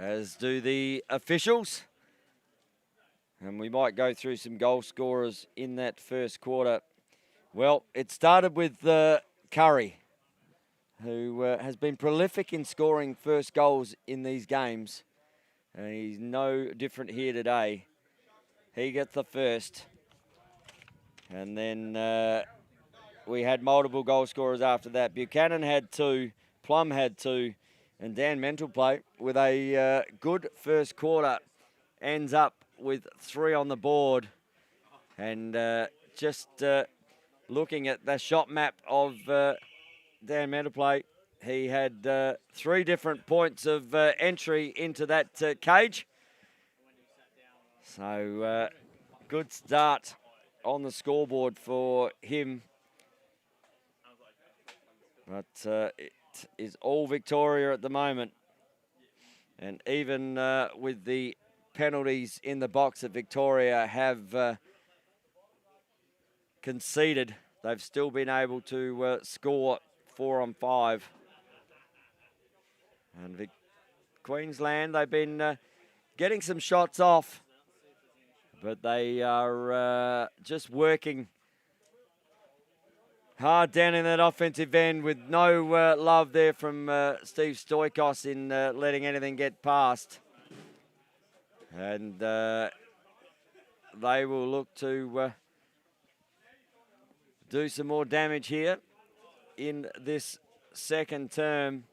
as do the officials. And we might go through some goal scorers in that first quarter. Well, it started with Curry, who has been prolific in scoring first goals in these games. And he's no different here today. He gets the first. And then we had multiple goal scorers after that. Buchanan had 2, Plum had 2, and Dan Mentalplay with a good first quarter ends up with 3 on the board. And just looking at the shot map of Dan Mentalplay, he had 3 different points of entry into that cage. So good start on the scoreboard for him. But it is all Victoria at the moment. And even with the penalties in the box that Victoria have conceded, they've still been able to score 4 on 5. And Queensland, they've been getting some shots off, but they are just working hard down in that offensive end with no love there from Steve Stoikos in letting anything get past. And they will look to do some more damage here in this second term.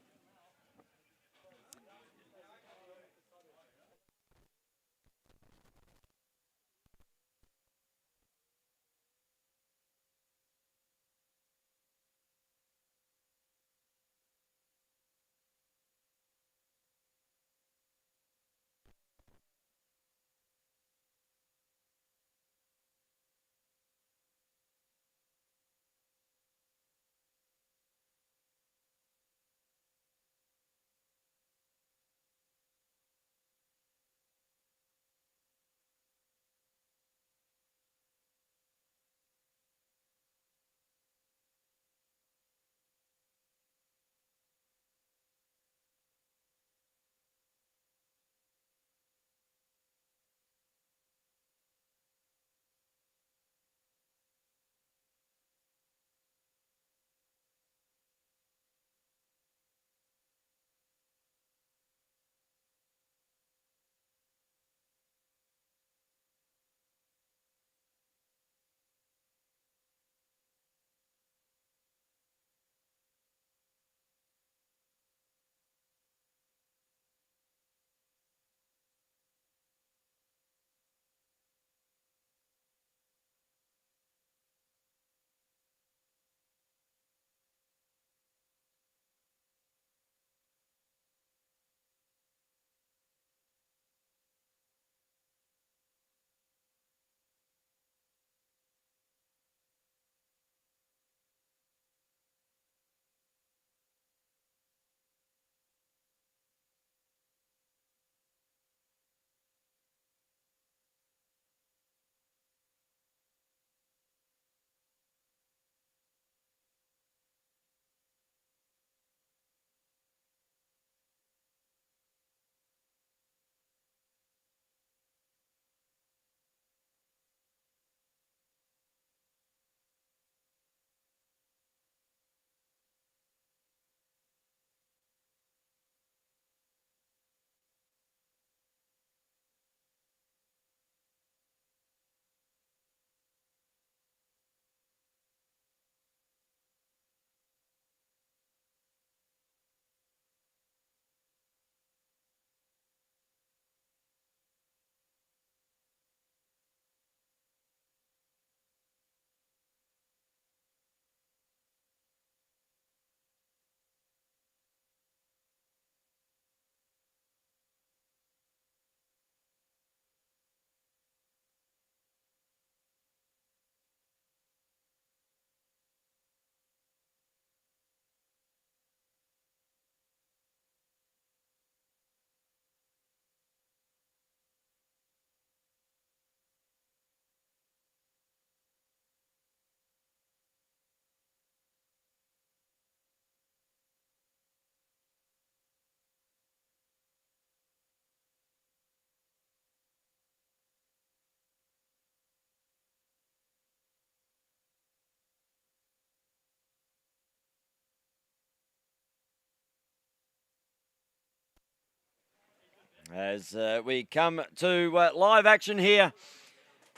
As we come to live action here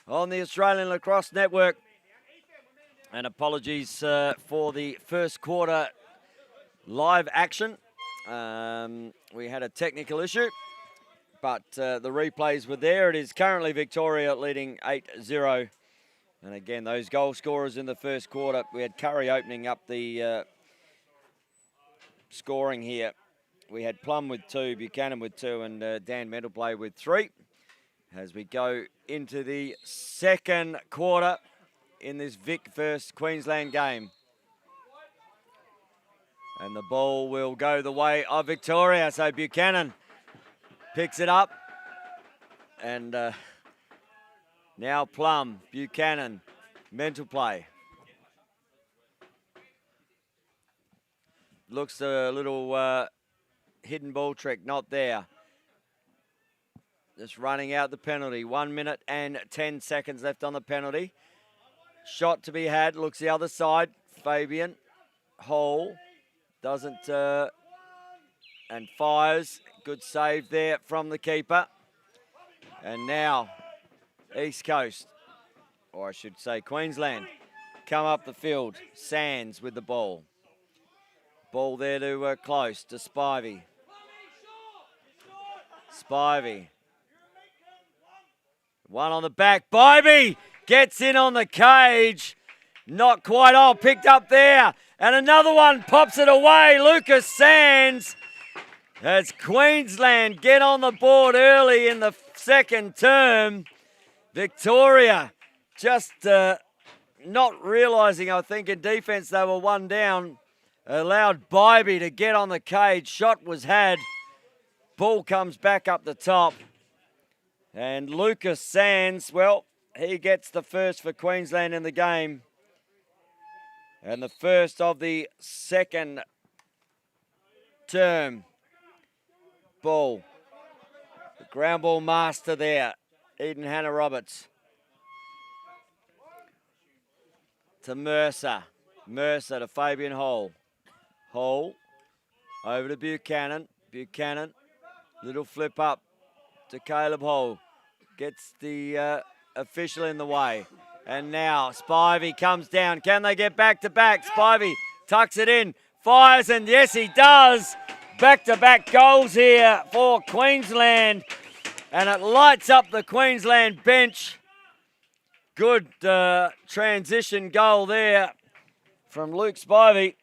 on the Australian Lacrosse Network. And apologies for the first quarter live action. We had a technical issue, but the replays were there. It is currently Victoria leading 8-0. And again, those goal scorers in the first quarter. We had Curry opening up the scoring here. We had Plum with 2, Buchanan with 2, and Dan Mendelplay with 3. As we go into the second quarter in this Vic versus Queensland game. And the ball will go the way of Victoria. So Buchanan picks it up. And now Plum, Buchanan, Mendelplay. Looks a little hidden ball trick, not there. Just running out the penalty. 1 minute and 10 seconds left on the penalty. Shot to be had. Looks the other side. Fabian Hall doesn't and fires. Good save there from the keeper. And now East Coast, or I should say Queensland, come up the field. Sands with the ball. Ball there to close to Spivey. Spivey. One on the back. Spivey gets in on the cage. Not quite all picked up there. And another one pops it away. Lucas Sands. As Queensland get on the board early in the second term. Victoria just not realising, I think, in defence they were one down. Allowed Bybee to get on the cage. Shot was had. Ball comes back up the top. And Lucas Sands, well, he gets the first for Queensland in the game. And the first of the second term. Ball. The ground ball master there. Eden Hannah-Roberts. To Mercer. Mercer to Fabian Hall. Hall over to Buchanan. Buchanan, little flip up to Caleb Hall. Gets the official in the way. And now Spivey comes down. Can they get back to back? Spivey tucks it in, fires, and yes, he does. Back-to-back goals here for Queensland. And it lights up the Queensland bench. Good transition goal there from Luke Spivey.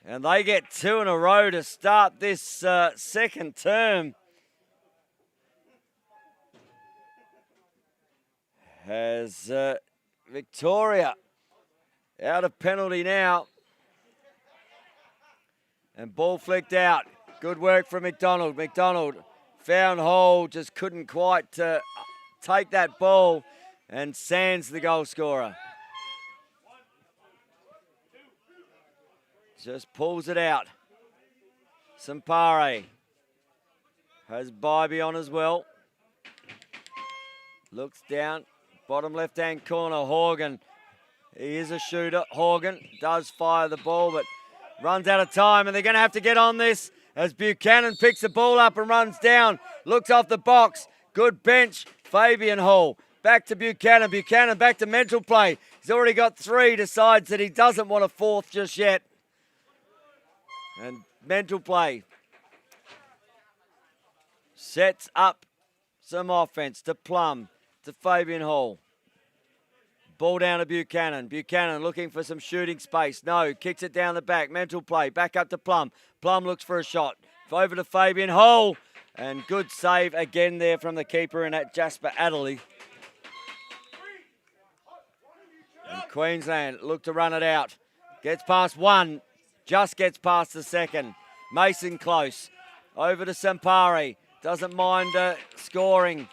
And they get 2 in a row to start this second term. As Victoria out of penalty now. And ball flicked out. Good work from McDonald. McDonald found Hole, just couldn't quite take that ball. And Sands the goal scorer. Just pulls it out. Sampare has Bybee on as well. Looks down, bottom left-hand corner, Horgan. He is a shooter. Horgan does fire the ball, but runs out of time, and they're going to have to get on this as Buchanan picks the ball up and runs down. Looks off the box. Good bench. Fabian Hall. Back to Buchanan. Buchanan back to Mendelplay. He's already got 3. Decides that he doesn't want a 4th just yet. And Mendelplay sets up some offense to Plum, to Fabian Hall. Ball down to Buchanan. Buchanan looking for some shooting space. No, kicks it down the back. Mendelplay back up to Plum. Plum looks for a shot. Over to Fabian Hall. And good save again there from the keeper and at Jasper Adderley. And Queensland look to run it out. Gets past 1. Just gets past the second. Mason close. Over to Sampare. Doesn't mind scoring.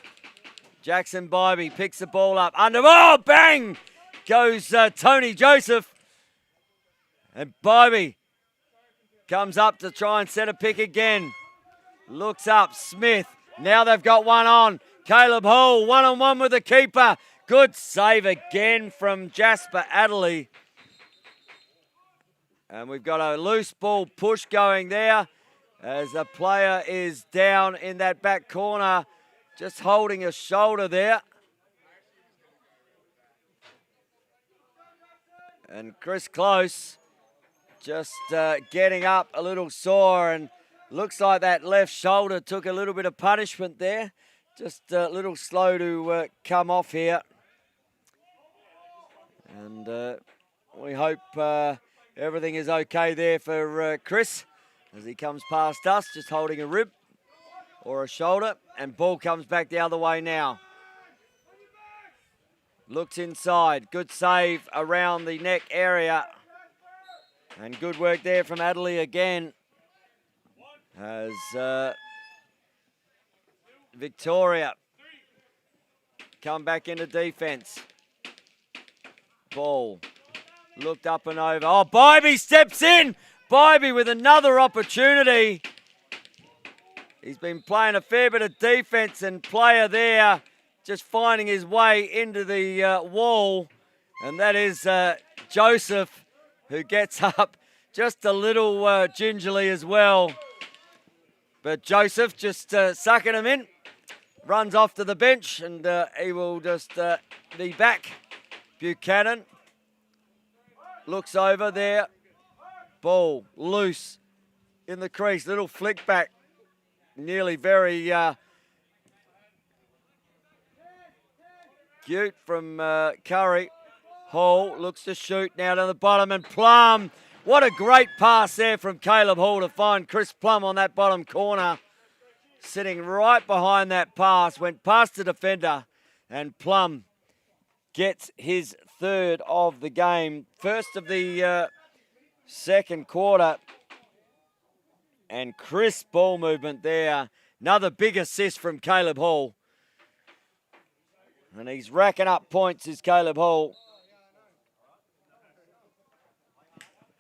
Jackson Bybee picks the ball up. Under. Oh, bang! Goes Tony Joseph. And Bybee comes up to try and set a pick again. Looks up. Smith. Now they've got one on. Caleb Hall. 1-on-1 with the keeper. Good save again from Jasper Adderley. And we've got a loose ball push going there. as a player is down in that back corner, just holding a shoulder there. And Chris Close just getting up a little sore, and looks like that left shoulder took a little bit of punishment there. Just a little slow to come off here. And we hope everything is okay there for Chris as he comes past us, just holding a rib or a shoulder. And ball comes back the other way now. Looks inside. Good save around the neck area. And good work there from Adderley again. As Victoria come back into defence. Ball looked up and over. Oh, Bybee steps in. Bybee with another opportunity. He's been playing a fair bit of defence, and player there just finding his way into the wall. And that is Joseph, who gets up just a little gingerly as well. But Joseph just sucking him in. Runs off to the bench, and he will just be back. Buchanan looks over there. Ball loose in the crease. Little flick back. Nearly very cute from Curry. Hall looks to shoot now to the bottom, and Plum. What a great pass there from Caleb Hall to find Chris Plum on that bottom corner. Sitting right behind that pass. Went past the defender, and Plum gets his third of the game. First of the second quarter. And crisp ball movement there. Another big assist from Caleb Hall. And he's racking up points, is Caleb Hall.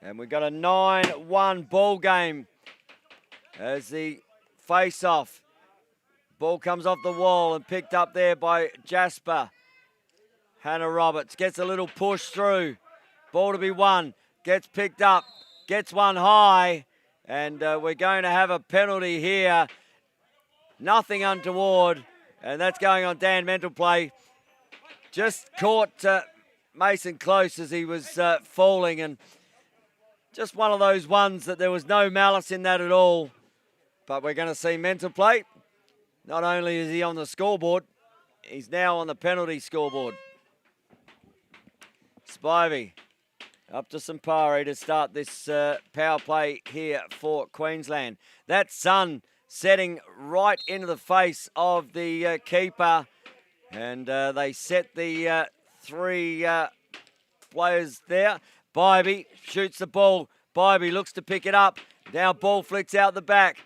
And we've got a 9-1 ball game as the face-off. Ball comes off the wall and picked up there by Jasper. Hannah Roberts gets a little push through. Ball to be won. Gets picked up. Gets one high. And we're going to have a penalty here. Nothing untoward. And that's going on Dan Mental play. Just caught Mason Close as he was falling. And just one of those ones that there was no malice in that at all. But we're going to see Mental play. Not only is he on the scoreboard, he's now on the penalty scoreboard. Spivey. Up to Sampari to start this power play here for Queensland. That sun setting right into the face of the keeper. And they set the three players there. Bybee shoots the ball. Bybee looks to pick it up. Now ball flicks out the back.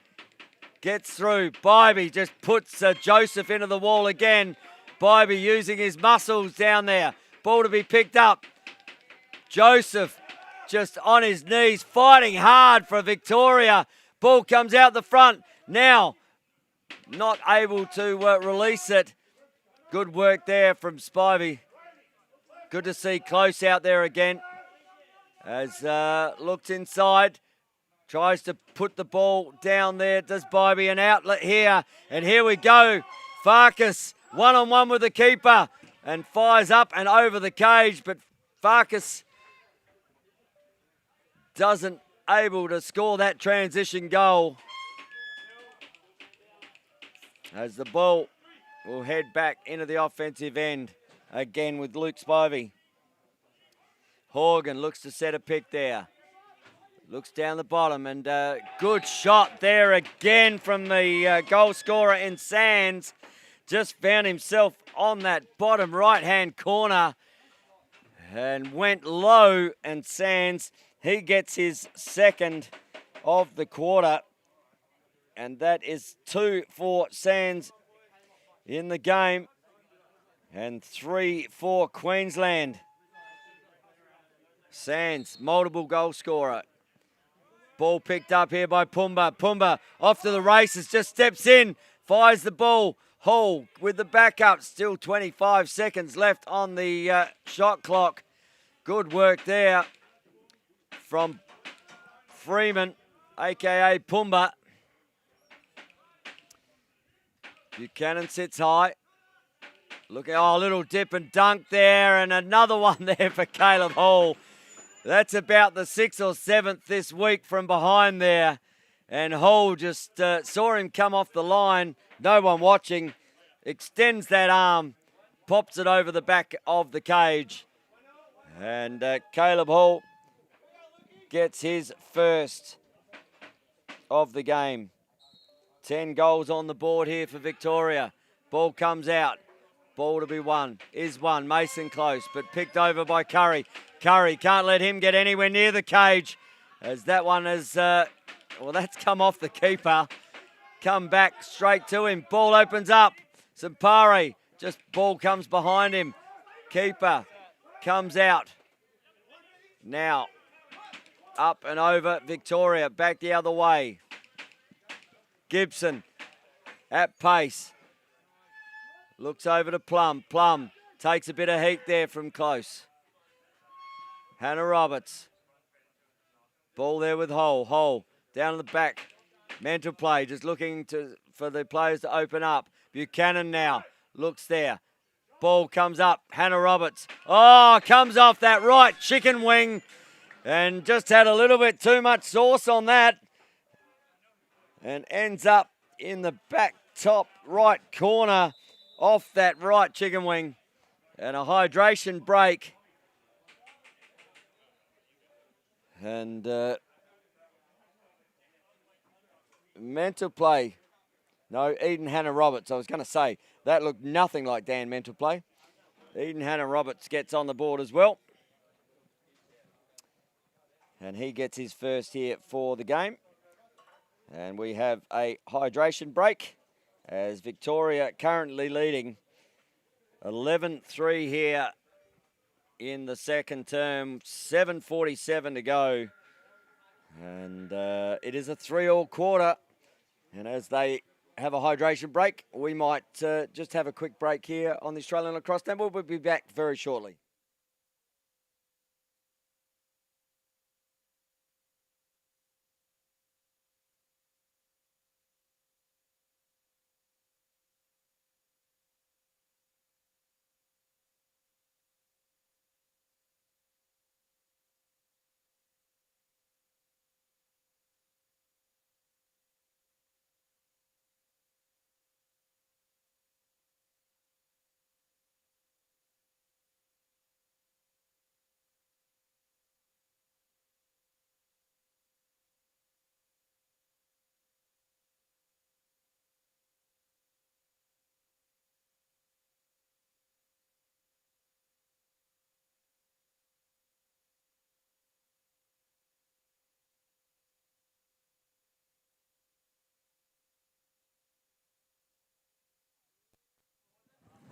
Gets through. Bybee just puts Joseph into the wall again. Bybee using his muscles down there. Ball to be picked up. Joseph just on his knees, fighting hard for Victoria. Ball comes out the front. Now, not able to release it. Good work there from Spivey. Good to see Close out there again. As looks inside. Tries to put the ball down there. Does Bybee an outlet here. And here we go. Farkas one-on-one with the keeper. And fires up and over the cage. But Farkas doesn't able to score that transition goal. As the ball will head back into the offensive end again with Luke Spivey. Horgan looks to set a pick there. Looks down the bottom, and good shot there again from the goal scorer in Sands. Just found himself on that bottom right-hand corner and went low, and Sands, he gets his second of the quarter. And that is 2 for Sands in the game and 3 for Queensland. Sands, multiple goal scorer. Ball picked up here by Pumba. Pumba off to the races, just steps in, fires the ball. Hall with the backup, still 25 seconds left on the shot clock. Good work there from Freeman, a.k.a. Pumba. Buchanan sits high. Looking, oh, a little dip and dunk there, and another one there for Caleb Hall. That's about the 6th or 7th this week from behind there. And Hall just saw him come off the line. No one watching. Extends that arm. Pops it over the back of the cage. And Caleb Hall gets his first of the game. 10 goals on the board here for Victoria. Ball comes out. Ball to be won. Is won. Mason close, but picked over by Curry. Curry can't let him get anywhere near the cage. As that one is, well, that's come off the keeper. Come back straight to him. Ball opens up. Sampari, just ball comes behind him. Keeper comes out. Now, up and over Victoria. Back the other way. Gibson at pace. Looks over to Plum. Plum takes a bit of heat there from close. Hannah Roberts. Ball there with Hole. Hole down the back. Mental play, just looking for the players to open up. Buchanan now looks there. Ball comes up. Hannah Roberts. Oh, comes off that right chicken wing. And just had a little bit too much sauce on that. And ends up in the back top right corner off that right chicken wing. And a hydration break. And mental play. No, Eden Hannah Roberts. I was going to say, that looked nothing like Dan mental play. Eden Hannah Roberts gets on the board as well. And he gets his first here for the game. And we have a hydration break as Victoria currently leading 11-3 here in the second term. 7:47 to go. And it is a 3-all quarter. And as they have a hydration break, we might just have a quick break here on the Australian Lacrosse Network. We'll be back very shortly.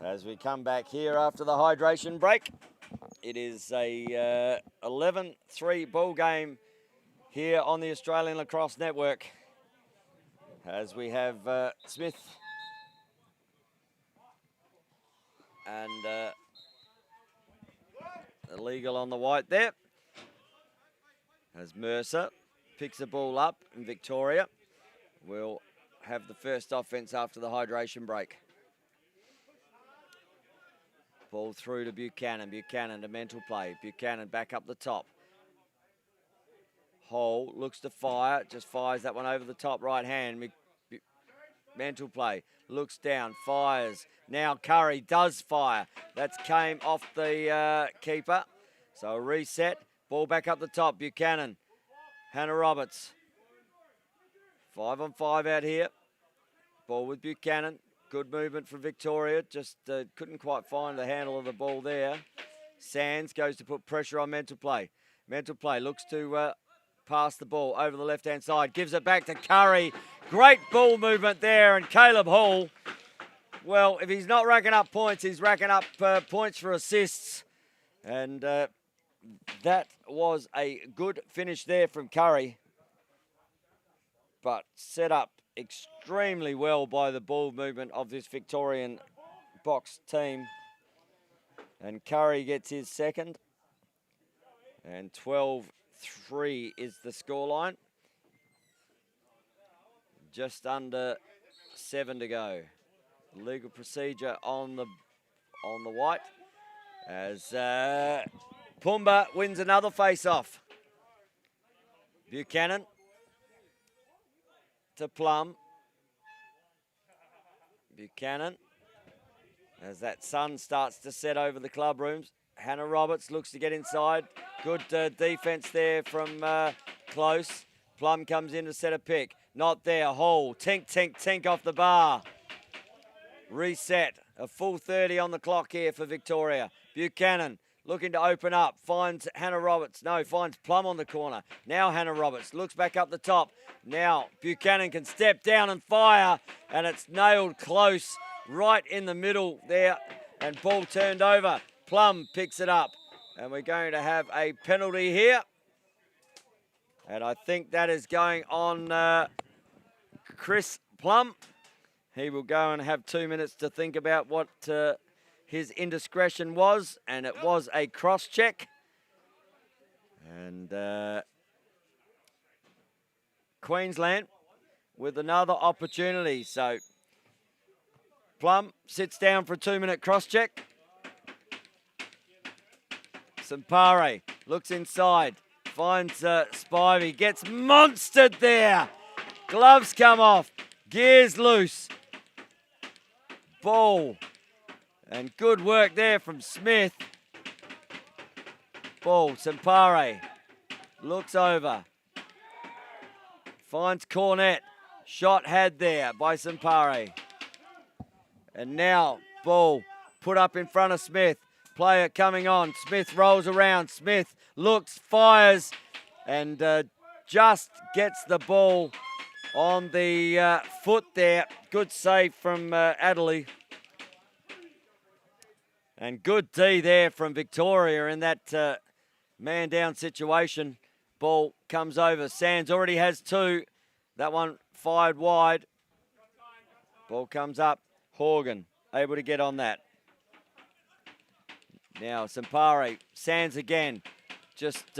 As we come back here after the hydration break, it is a 11-3 ball game here on the Australian Lacrosse Network. As we have Smith and illegal on the white there. As Mercer picks the ball up and Victoria will have the first offense after the hydration break. Ball through to Buchanan. Buchanan to mental play. Buchanan back up the top. Hole looks to fire. Just fires that one over the top right hand. Mental play. Looks down. Fires. Now Curry does fire. That came off the keeper. So a reset. Ball back up the top. Buchanan. Hannah Roberts. 5-on-5 out here. Ball with Buchanan. Good movement from Victoria. Just couldn't quite find the handle of the ball there. Sands goes to put pressure on mental play. Mental play looks to pass the ball over the left-hand side. Gives it back to Curry. Great ball movement there. And Caleb Hall, well, if he's not racking up points, he's racking up points for assists. And that was a good finish there from Curry. But set up extremely well by the ball movement of this Victorian box team. And Curry gets his second. And 12-3 is the scoreline. Just under 7 to go. Legal procedure on the white as Pumba wins another face-off. Buchanan to Plum. Buchanan, as that sun starts to set over the club rooms. Hannah Roberts looks to get inside. Good defense there from Close. Plum comes in to set a pick. Not there. Hole. Tink, tink, tink off the bar. Reset. A full 30 on the clock here for Victoria. Buchanan looking to open up. Finds Hannah Roberts. No, finds Plum on the corner. Now Hannah Roberts looks back up the top. Now Buchanan can step down and fire. And it's nailed Close right in the middle there. And ball turned over. Plum picks it up. And we're going to have a penalty here. And I think that is going on Chris Plum. He will go and have 2 minutes to think about what his indiscretion was. And it was a cross check. And Queensland with another opportunity. So Plum sits down for a 2-minute cross check. Sampare looks inside, finds Spivey, gets monstered there. Gloves come off, gears loose. Ball, and good work there from Smith. Ball, Sampare looks over, finds Cornett. Shot had there by Sampare. And now ball put up in front of Smith. Player coming on. Smith rolls around. Smith looks, fires, and just gets the ball on the foot there. Good save from Adderley. And good D there from Victoria in that man-down situation. Ball comes over. Sands already has 2. That one fired wide. Ball comes up. Horgan able to get on that. Now Sampare, Sands again, just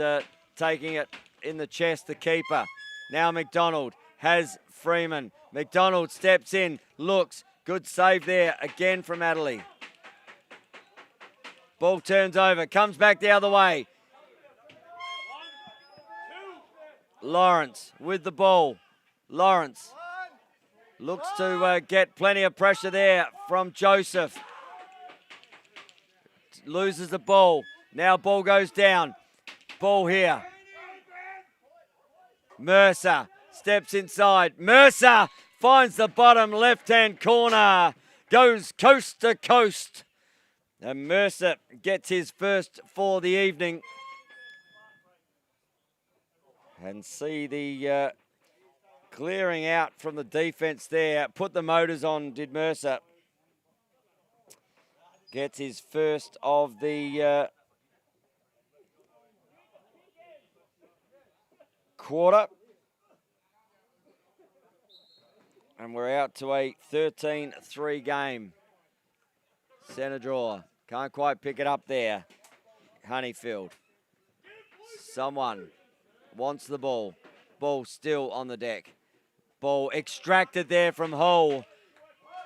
taking it in the chest, the keeper. Now McDonald has Freeman. McDonald steps in, looks, good save there again from Adderley. Ball turns over, comes back the other way. Lawrence with the ball. Lawrence looks to get plenty of pressure there from Joseph. Loses the ball. Now ball goes down. Ball here. Mercer steps inside. Mercer finds the bottom left-hand corner. Goes coast to coast. And Mercer gets his first for the evening. And see the clearing out from the defense there. Put the motors on, did Mercer. Gets his first of the quarter. And we're out to a 13-3 game. Centre draw. Can't quite pick it up there. Honeyfield. Someone wants the ball. Ball still on the deck. Ball extracted there from Hole.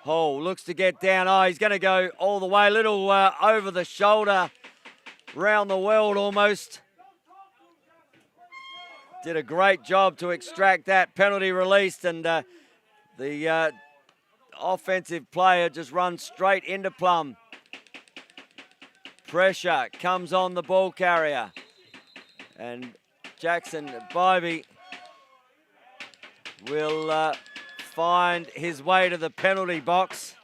Hole looks to get down. Oh, he's going to go all the way. Little over the shoulder. Round the world almost. Did a great job to extract that. Penalty released, and the offensive player just runs straight into Plum. Pressure comes on the ball carrier. And Jackson Bybee will find his way to the penalty box.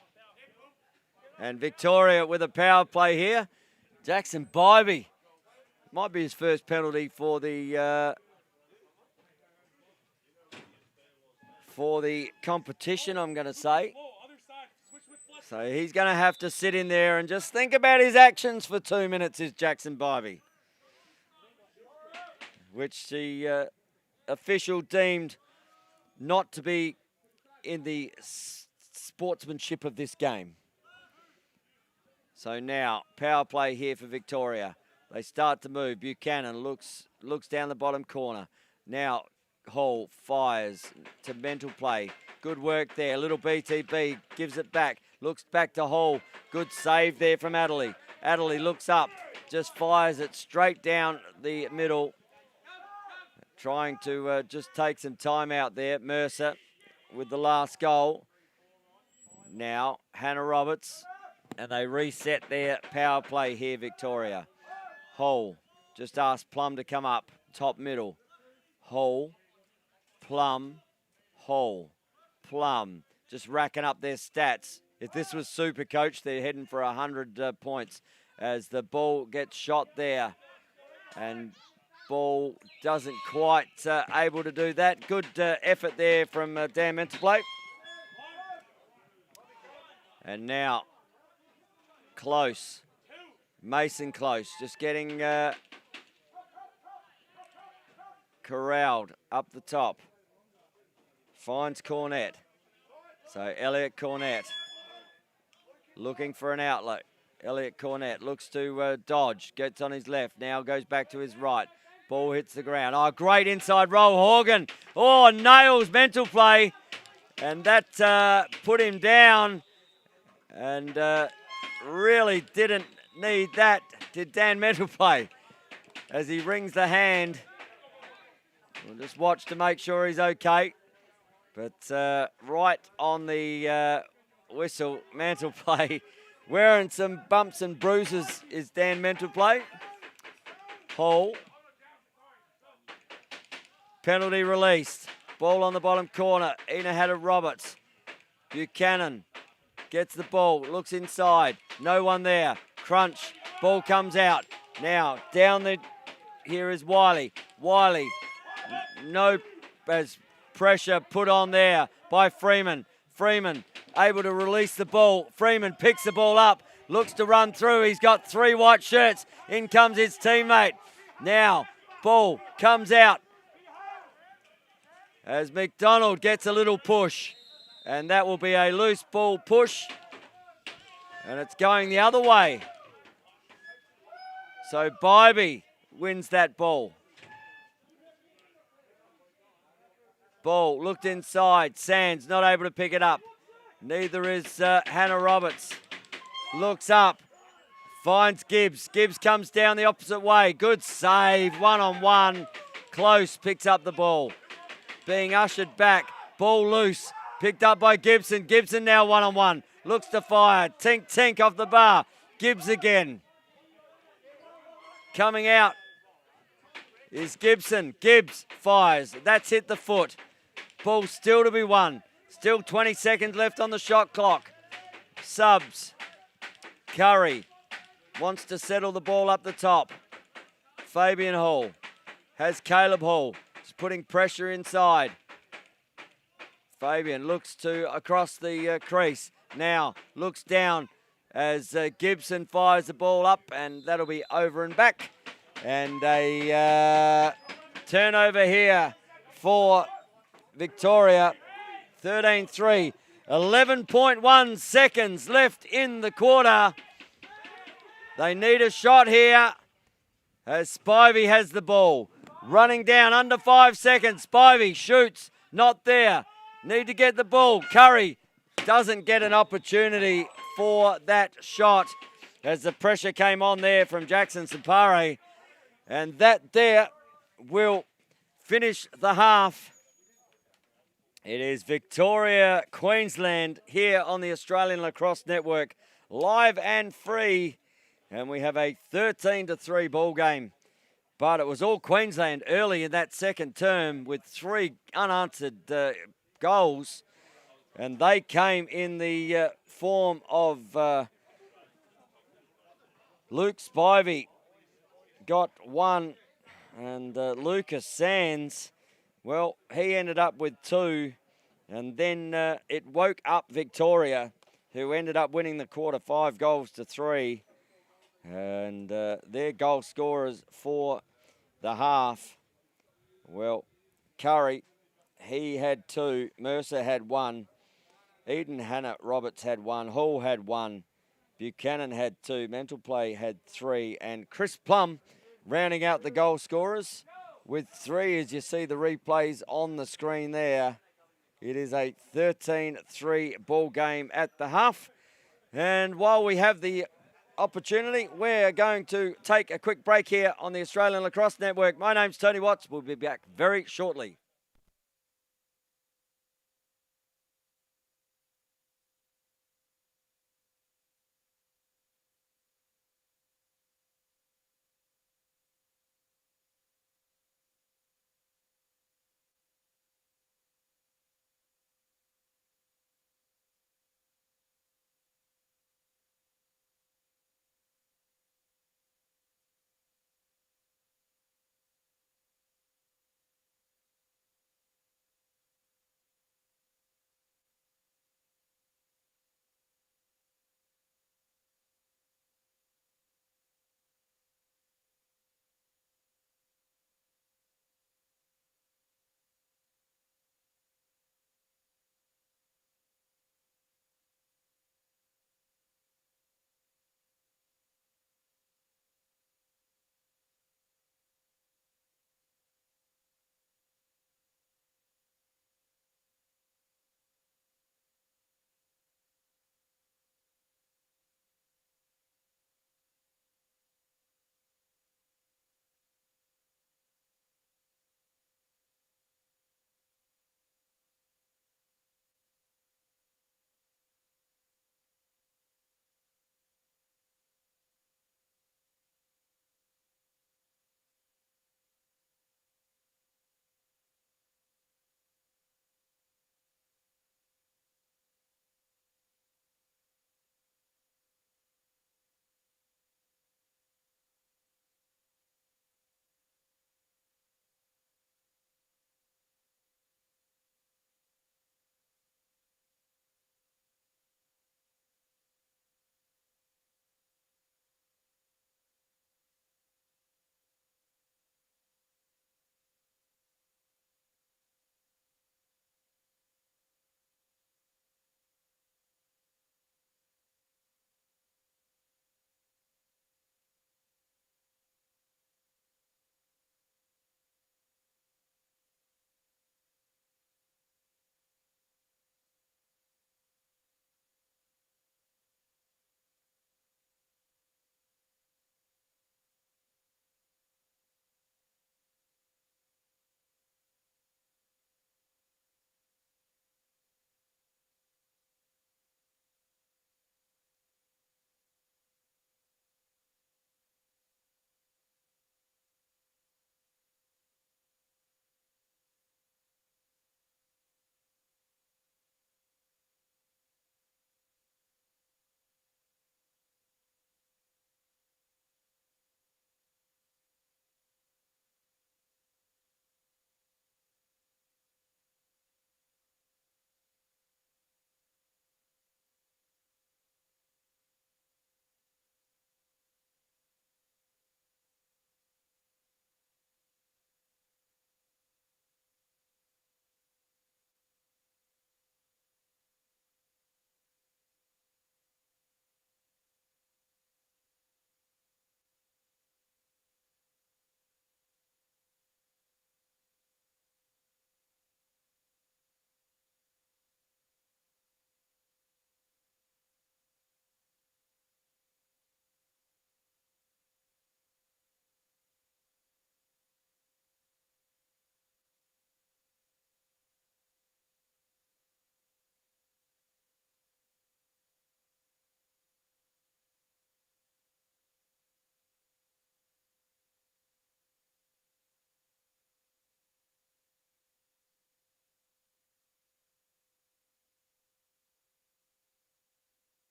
And Victoria with a power play here. Jackson Bybee might be his first penalty for the competition, I'm going to say. So he's going to have to sit in there and just think about his actions for 2 minutes, is Jackson Bybee. Which the official deemed not to be in the sportsmanship of this game. So now, power play here for Victoria. They start to move. Buchanan looks down the bottom corner. Now, Hall fires to mental play. Good work there. Little BTB gives it back. looks back to Hall. Good save there from Adderley. Adderley looks up, just fires it straight down the middle. Trying to just take some time out there. Mercer with the last goal. Now, Hannah Roberts, and they reset their power play here, Victoria. Hall, just asked Plum to come up, top middle. Hall, Plum, Hall, Plum, just racking up their stats. If this was Super Coach, they're heading for 100 points as the ball gets shot there. And ball doesn't quite able to do that. Good effort there from Dan Menterplay. And now, Close. Mason Close just getting corralled up the top. Finds Cornett. So Elliot Cornett looking for an outlet. Elliot Cornett looks to dodge, gets on his left, now goes back to his right. Ball hits the ground. Oh, great inside roll, Horgan. Oh, nails mental play. And that put him down. And really didn't need that, did Dan mental play. As he rings the hand. We'll just watch to make sure he's okay. But right on the whistle, mental play. Wearing some bumps and bruises is Dan mental play. Hall. Penalty released. Ball on the bottom corner. Ina had a Roberts. Buchanan gets the ball, looks inside. No one there. Crunch. Ball comes out. Now down the. Here is Wiley. Wiley. No as pressure put on there by Freeman. Freeman able to release the ball. Freeman picks the ball up. Looks to run through. He's got 3 white shirts. In comes his teammate. Now ball comes out. As McDonald gets a little push. And that will be a loose ball push. And it's going the other way. So Bybee wins that ball. Ball looked inside. Sands not able to pick it up. Neither is Hannah Roberts. Looks up. Finds Gibbs. Gibbs comes down the opposite way. Good save. 1-on-1. Close picks up the ball. Being ushered back. Ball loose. Picked up by Gibson. Gibson now 1-on-1. Looks to fire. Tink, tink off the bar. Gibbs again. Coming out is Gibson. Gibbs fires. That's hit the foot. Ball still to be won. Still 20 seconds left on the shot clock. Subs. Curry wants to settle the ball up the top. Fabian Hall has Caleb Hall. Just putting pressure inside. Fabian looks to across the crease. Now looks down as Gibson fires the ball up, and that'll be over and back. And a turnover here for Victoria. 13-3. 11.1 seconds left in the quarter. They need a shot here as Spivey has the ball. Running down under 5 seconds. Spivey shoots. Not there. Need to get the ball. Curry doesn't get an opportunity for that shot as the pressure came on there from Jackson Sapare. And that there will finish the half. It is Victoria, Queensland here on the Australian Lacrosse Network, live and free. And we have a 13-3 ball game. But it was all Queensland early in that second term with 3 unanswered goals. And they came in the form of Luke Spivey got 1. And Lucas Sands, well, he ended up with 2. And then it woke up Victoria, who ended up winning the quarter 5-3. And their goal scorers for the half, well, Curry, he had 2. Mercer had 1. Eden Hannah Roberts had 1. Hall had 1. Buchanan had 2. Mental Play had 3. And Chris Plum rounding out the goal scorers with 3, as you see the replays on the screen there. It is a 13-3 ball game at the half. And while we have the opportunity, we're going to take a quick break here on the Australian Lacrosse Network. My name's Tony Watts. We'll be back very shortly.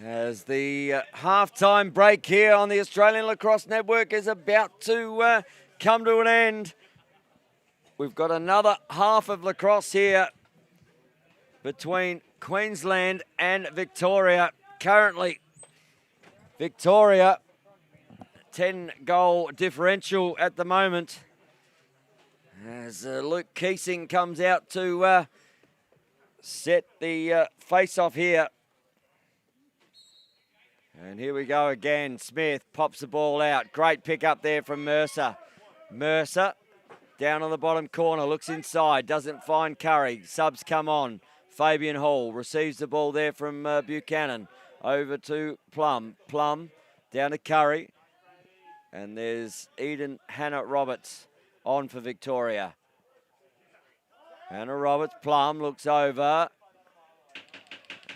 As the halftime break here on the Australian Lacrosse Network is about to come to an end. We've got another half of lacrosse here between Queensland and Victoria. Currently, Victoria, 10-goal differential at the moment. As Luke Keesing comes out to set the face-off here. And here we go again. Smith pops the ball out. Great pick up there from Mercer. Mercer down on the bottom corner, looks inside, doesn't find Curry. Subs come on. Fabian Hall receives the ball there from Buchanan. Over to Plum. Plum down to Curry. And there's Hannah Roberts on for Victoria. Hannah Roberts, Plum looks over.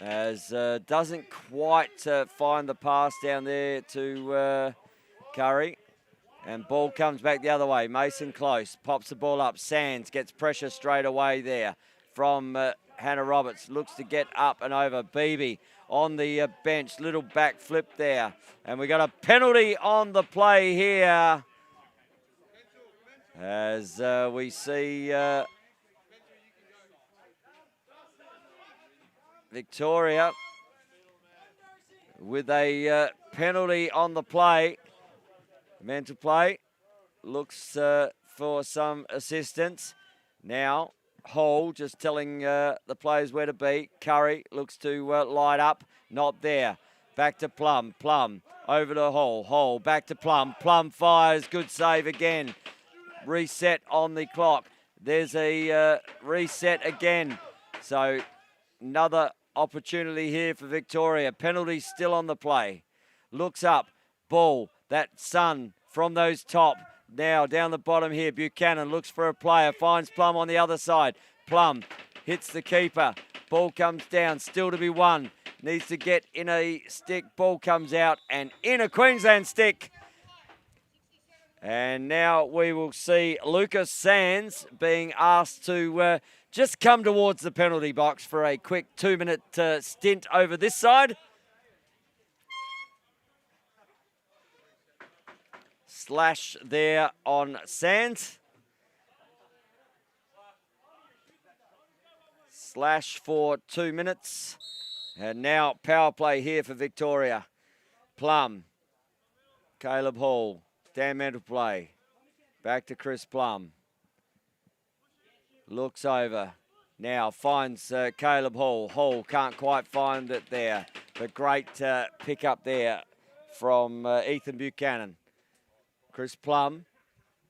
As doesn't quite find the pass down there to Curry. And ball comes back the other way. Mason Close pops the ball up. Sands gets pressure straight away there from Hannah Roberts. Looks to get up and over. Beebe on the bench. Little back flip there. And we got a penalty on the play here. As we see Victoria with a penalty on the play. Mental play looks for some assistance. Now Hall just telling the players where to be. Curry looks to light up. Not there. Back to Plum. Plum over to Hall. Hall back to Plum. Plum fires. Good save again. Reset on the clock. There's a reset again. So another opportunity here for Victoria. Penalty still on the play. Looks up. Ball. That Sun from those top. Now down the bottom here. Buchanan looks for a player. Finds Plum on the other side. Plum hits the keeper. Ball comes down. Still to be won. Needs to get in a stick. Ball comes out and in a Queensland stick. And now we will see Lucas Sands being asked to just come towards the penalty box for a quick 2-minute stint over this side. Slash there on Sands. Slash for 2 minutes. And now power play here for Victoria. Plum. Caleb Hall. Dan Mental play. Back to Chris Plum. Looks over. Now finds Caleb Hall. Hall can't quite find it there. But great pick up there from Ethan Buchanan. Chris Plum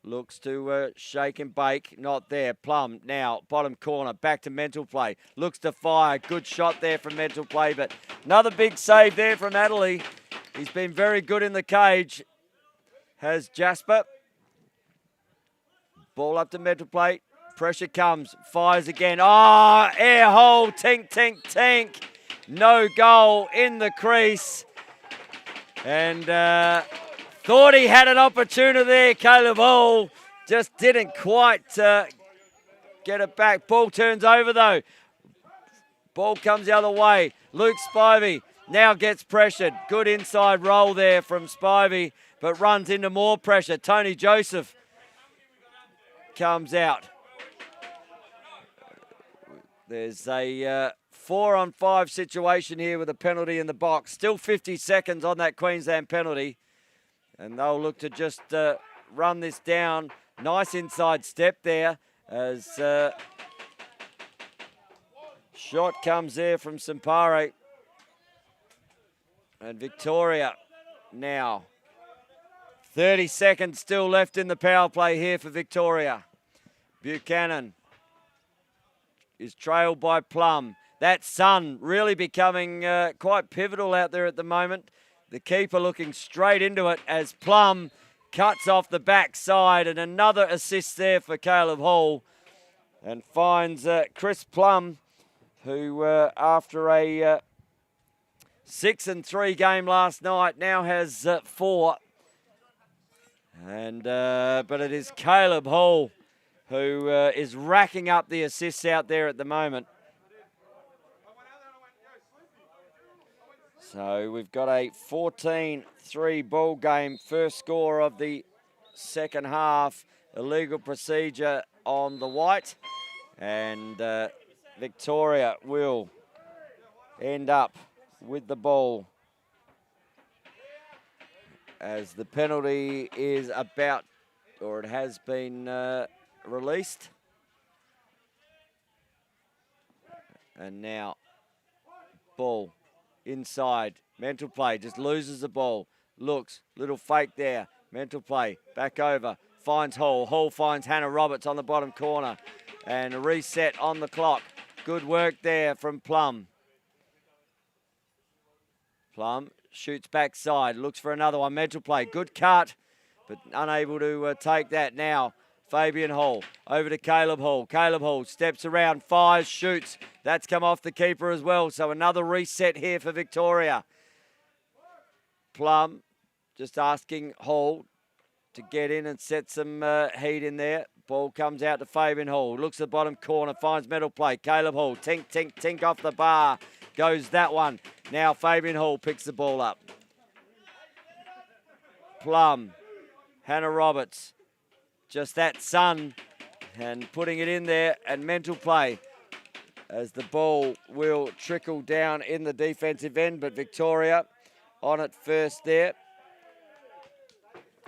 looks to shake and bake. Not there. Plum now, bottom corner, back to Mental play. Looks to fire. Good shot there from Mental play, but another big save there from Adderley. He's been very good in the cage. Has Jasper. Ball up to Mental play. Pressure comes. Fires again. Oh, air hole. Tink, tink, tink. No goal in the crease. And thought he had an opportunity there, Caleb Hall. Just didn't quite get it back. Ball turns over, though. Ball comes the other way. Luke Spivey now gets pressured. Good inside roll there from Spivey, but runs into more pressure. Tony Joseph comes out. There's a 4-on-5 situation here with a penalty in the box. Still 50 seconds on that Queensland penalty. And they'll look to just run this down. Nice inside step there as shot comes there from Sampare. And Victoria now. 30 seconds still left in the power play here for Victoria. Buchanan is trailed by Plum. That Sun really becoming quite pivotal out there at the moment. The keeper looking straight into it as Plum cuts off the backside, and another assist there for Caleb Hall, and finds Chris Plum, who after a 6-3 game last night now has 4. And but it is Caleb Hall who is racking up the assists out there at the moment. So we've got a 14-3 ball game. First score of the second half. Illegal procedure on the white. And Victoria will end up with the ball as the penalty is about, or it has been released. And now ball inside, mental play, just loses the ball, looks, little fake there, mental play, back over, finds Hall, Hall finds Hannah Roberts on the bottom corner, and a reset on the clock. Good work there from Plum. Plum shoots backside, looks for another one, mental play, good cut, but unable to take that now. Fabian Hall over to Caleb Hall. Caleb Hall steps around, fires, shoots. That's come off the keeper as well. So another reset here for Victoria. Plum just asking Hall to get in and set some heat in there. Ball comes out to Fabian Hall. Looks at the bottom corner, finds metal play. Caleb Hall, tink, tink, tink off the bar. Goes that one. Now Fabian Hall picks the ball up. Plum, Hannah Roberts. Just that sun and putting it in there, and mental play as the ball will trickle down in the defensive end, but Victoria on it first there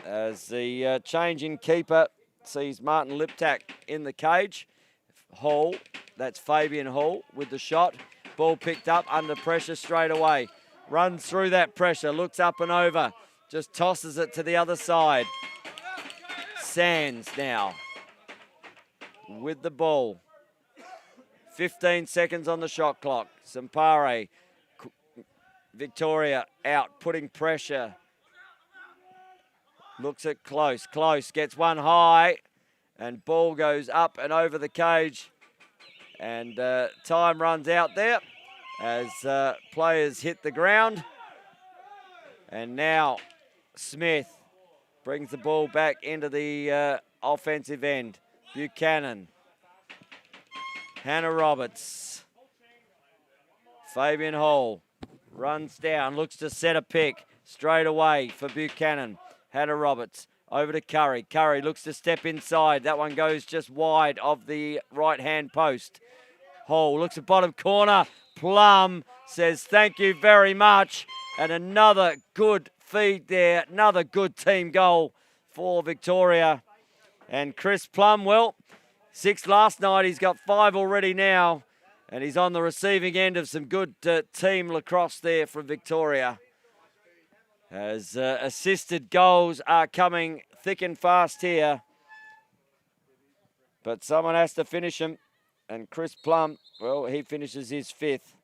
as the change in keeper sees Martin Liptak in the cage. Hall, that's Fabian Hall with the shot. Ball picked up under pressure straight away. Runs through that pressure, looks up and over, just tosses it to the other side. Sands now with the ball. 15 seconds on the shot clock. Sampare, Victoria out, putting pressure. Looks at Close. Close gets one high, and ball goes up and over the cage. And time runs out there as players hit the ground. And now Smith brings the ball back into the offensive end. Buchanan. Hannah Roberts. Fabian Hall runs down, looks to set a pick straight away for Buchanan. Hannah Roberts over to Curry. Curry looks to step inside. That one goes just wide of the right-hand post. Hall looks at bottom corner. Plum says thank you very much. And another good feed there. Another good team goal for Victoria. And Chris Plum, well, 6 last night. He's got 5 already now. And he's on the receiving end of some good team lacrosse there from Victoria. As assisted goals are coming thick and fast here. But someone has to finish them. And Chris Plum, well, he finishes his 5th.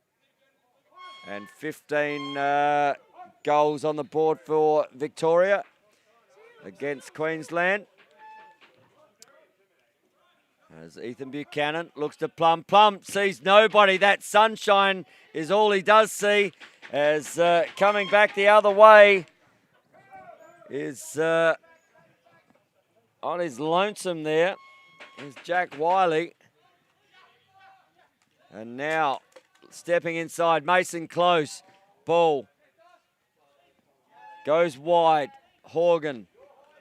And 15 goals on the board for Victoria against Queensland. As Ethan Buchanan looks to Plum. Plum sees nobody. That sunshine is all he does see. As coming back the other way is on his lonesome there is Jack Wiley. And now stepping inside, Mason Close. Ball goes wide. Horgan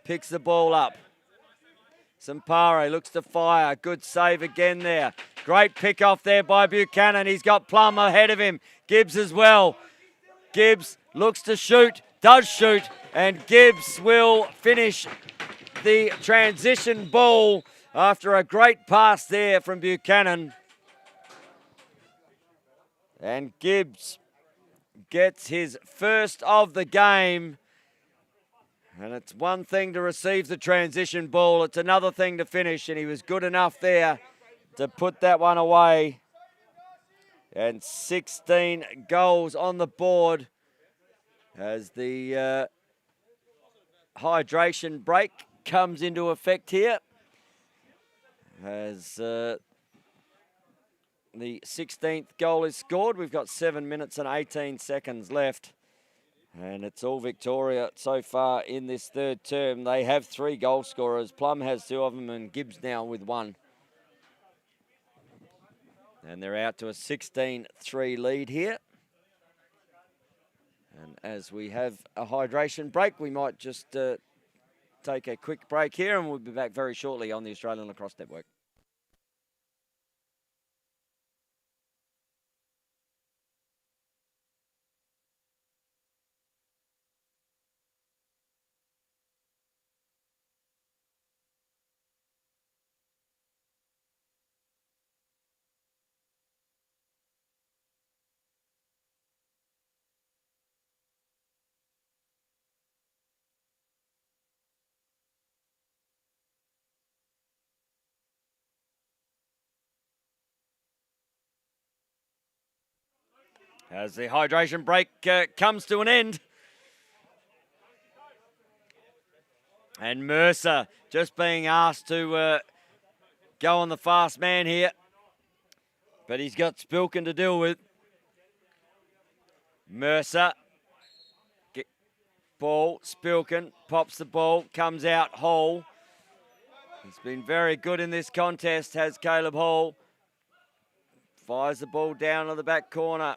picks the ball up. Sampare looks to fire. Good save again there. Great pick off there by Buchanan. He's got Plum ahead of him. Gibbs as well. Gibbs looks to shoot, does shoot, and Gibbs will finish the transition ball after a great pass there from Buchanan. And Gibbs gets his first of the game. And it's one thing to receive the transition ball. It's another thing to finish. And he was good enough there to put that one away. And 16 goals on the board as the hydration break comes into effect here. As the 16th goal is scored. We've got 7 minutes and 18 seconds left. And it's all Victoria so far in this third term. They have 3 goal scorers. Plum has 2 of them and Gibbs now with 1. And they're out to a 16-3 lead here. And as we have a hydration break, we might just take a quick break here, and we'll be back very shortly on the Australian Lacrosse Network. As the hydration break comes to an end. And Mercer just being asked to go on the fast man here. But he's got Spilkin to deal with. Mercer. Ball, Spilkin pops the ball, comes out Hall. He's been very good in this contest, has Caleb Hall. Fires the ball down to the back corner.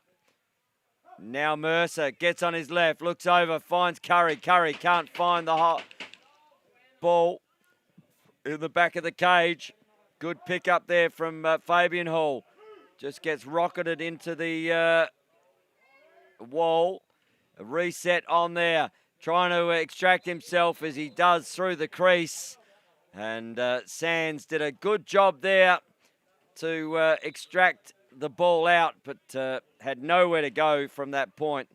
Now Mercer gets on his left, looks over, finds Curry. Curry can't find the hot ball in the back of the cage. Good pick up there from Fabian Hall. Just gets rocketed into the wall. A reset on there. Trying to extract himself as he does through the crease. And Sands did a good job there to extract the ball out, but had nowhere to go from that point.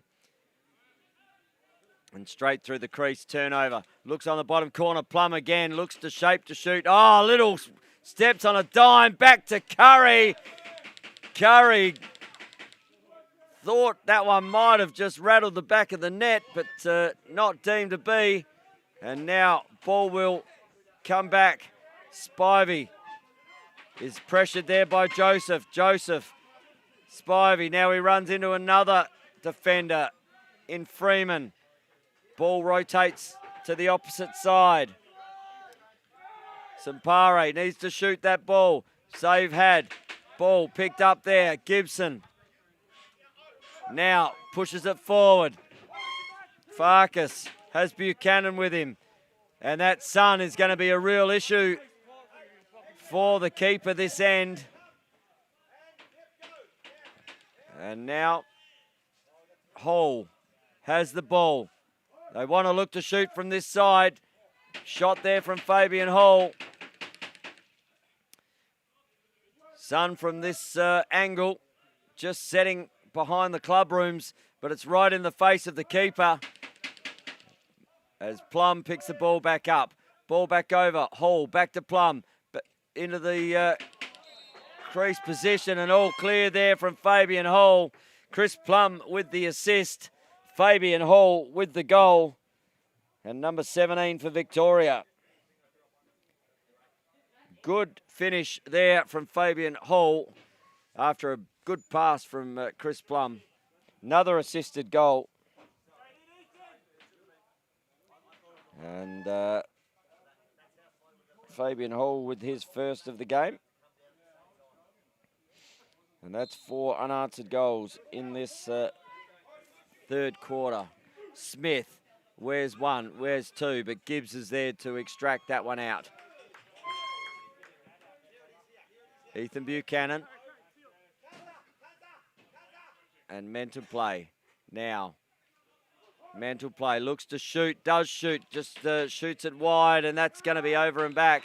And straight through the crease, turnover. Looks on the bottom corner, Plum again, looks to shape to shoot. Oh, little steps on a dime, back to Curry. Curry thought that one might have just rattled the back of the net, but not deemed to be. And now ball will come back. Spivey is pressured there by Joseph. Spivey, now he runs into another defender in Freeman. Ball rotates to the opposite side. Sampare needs to shoot that ball. Save had. Ball picked up there. Gibson now pushes it forward. Farkas has Buchanan with him. And that sun is going to be a real issue for the keeper this end. And now Hall has the ball. They want to look to shoot from this side. Shot there from Fabian Hall. Sun from this angle, just setting behind the club rooms, but it's right in the face of the keeper. As Plum picks the ball back up. Ball back over. Hall back to Plum. But into the crease position, and all clear there from Fabian Hall. Chris Plum with the assist. Fabian Hall with the goal. And number 17 for Victoria. Good finish there from Fabian Hall after a good pass from Chris Plum. Another assisted goal. And Fabian Hall with his first of the game. And that's 4 unanswered goals in this third quarter. Smith, where's one, where's two, but Gibbs is there to extract that one out. Ethan Buchanan. And mental play now. Mental play, looks to shoot, does shoot, just shoots it wide, and that's going to be over and back.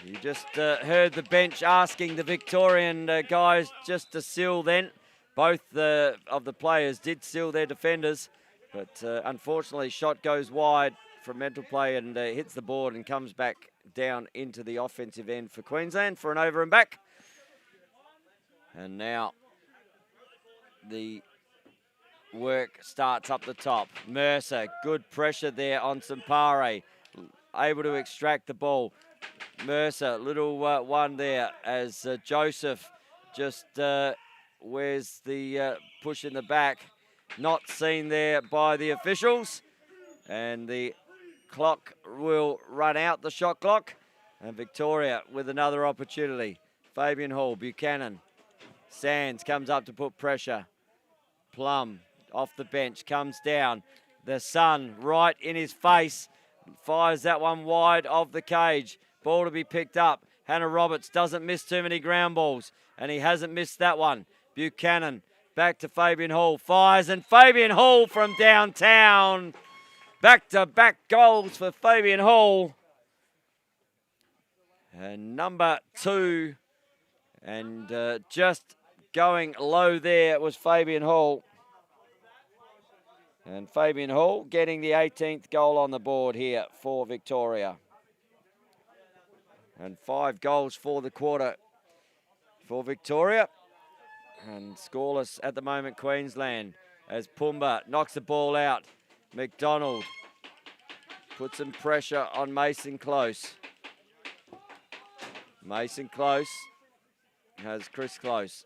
You just heard the bench asking the Victorian guys just to seal then. Both of the players did seal their defenders, but unfortunately shot goes wide from mental play and hits the board and comes back down into the offensive end for Queensland for an over and back. And now the work starts up the top. Mercer, good pressure there on Sampare, able to extract the ball. Mercer, little one there as Joseph just wears the push in the back. Not seen there by the officials. And the clock will run out, the shot clock. And Victoria with another opportunity. Fabian Hall, Buchanan. Sands comes up to put pressure. Plum off the bench, comes down. The sun right in his face. Fires that one wide of the cage. Ball to be picked up. Hannah Roberts doesn't miss too many ground balls, and he hasn't missed that one. Buchanan back to Fabian Hall. Fires, and Fabian Hall from downtown. Back-to-back goals for Fabian Hall. And number 2. And just going low there was Fabian Hall. And Fabian Hall getting the 18th goal on the board here for Victoria. And 5 goals for the quarter for Victoria. And scoreless at the moment, Queensland, as Pumba knocks the ball out. McDonald puts some pressure on Mason Close. Mason Close has Chris Close.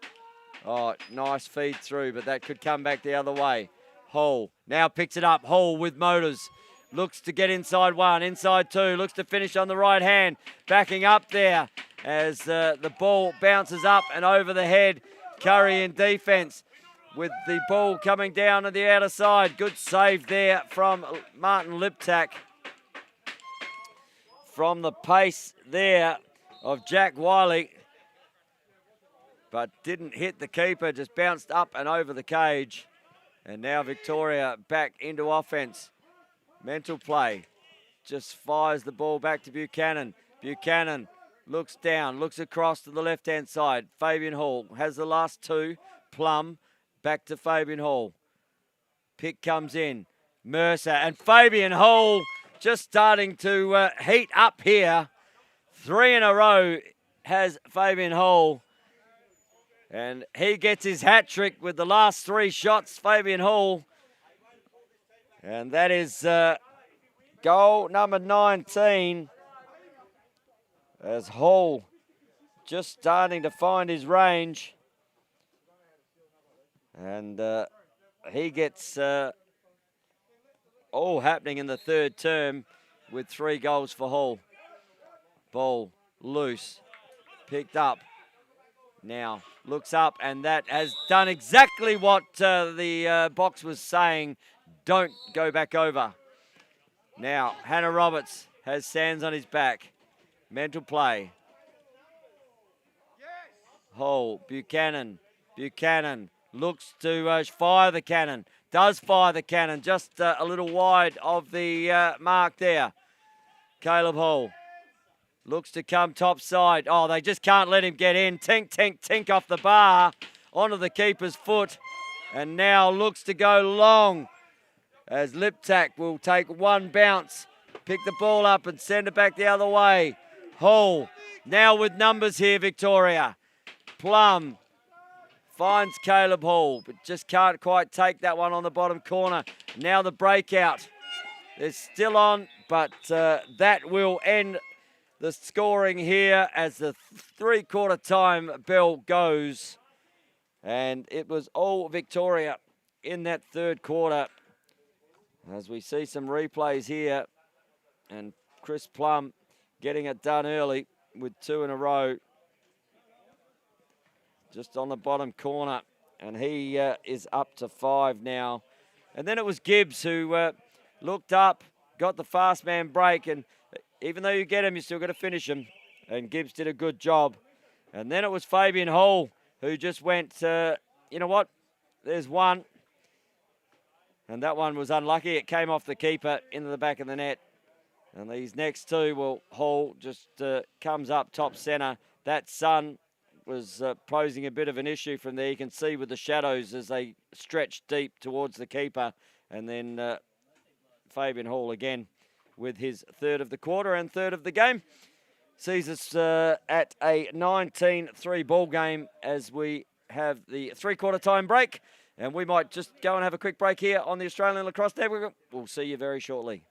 Oh, nice feed through, but that could come back the other way. Hall now picks it up. Hall with motors. Looks to get inside 1, inside 2. Looks to finish on the right hand. Backing up there as the ball bounces up and over the head. Curry in defence with the ball coming down to the outer side. Good save there from Martin Liptak. From the pace there of Jack Wiley. But didn't hit the keeper, just bounced up and over the cage. And now Victoria back into offence. Mental play. Just fires the ball back to Buchanan. Buchanan looks down, looks across to the left-hand side. Fabian Hall has the last 2. Plum back to Fabian Hall. Pick comes in. Mercer and Fabian Hall just starting to heat up here. 3 in a row has Fabian Hall. And he gets his hat trick with the last 3 shots, Fabian Hall. And that is goal number 19. As Hall just starting to find his range. And he gets all happening in the third term with 3 goals for Hall. Ball loose, picked up. Now looks up, and that has done exactly what the box was saying. Don't go back over. Now Hannah Roberts has Sands on his back. Mental play. Hall, Buchanan. Buchanan looks to fire the cannon. Does fire the cannon, just a little wide of the mark there. Caleb Hall looks to come top side. Oh, they just can't let him get in. Tink, tink, tink off the bar onto the keeper's foot. And now looks to go long as Liptak will take 1 bounce, pick the ball up and send it back the other way. Hall now with numbers here, Victoria. Plum finds Caleb Hall, but just can't quite take that one on the bottom corner. Now the breakout. They're still on, but that will end the scoring here as the 3/4 time bell goes. And it was all Victoria in that 3rd quarter. As we see some replays here. And Chris Plum getting it done early with 2 in a row. Just on the bottom corner. And he is up to 5 now. And then it was Gibbs who looked up, got the fast man break. And even though you get him, you still got to finish him. And Gibbs did a good job. And then it was Fabian Hall who just went, you know what? There's one. And that one was unlucky. It came off the keeper into the back of the net. And these next 2, well, Hall just comes up top centre. That sun was posing a bit of an issue from there. You can see with the shadows as they stretch deep towards the keeper. And then Fabian Hall again with his 3rd of the quarter and 3rd of the game. Sees us at a 19-3 ball game as we have the 3/4 time break. And we might just go and have a quick break here on the Australian Lacrosse Network. We'll see you very shortly.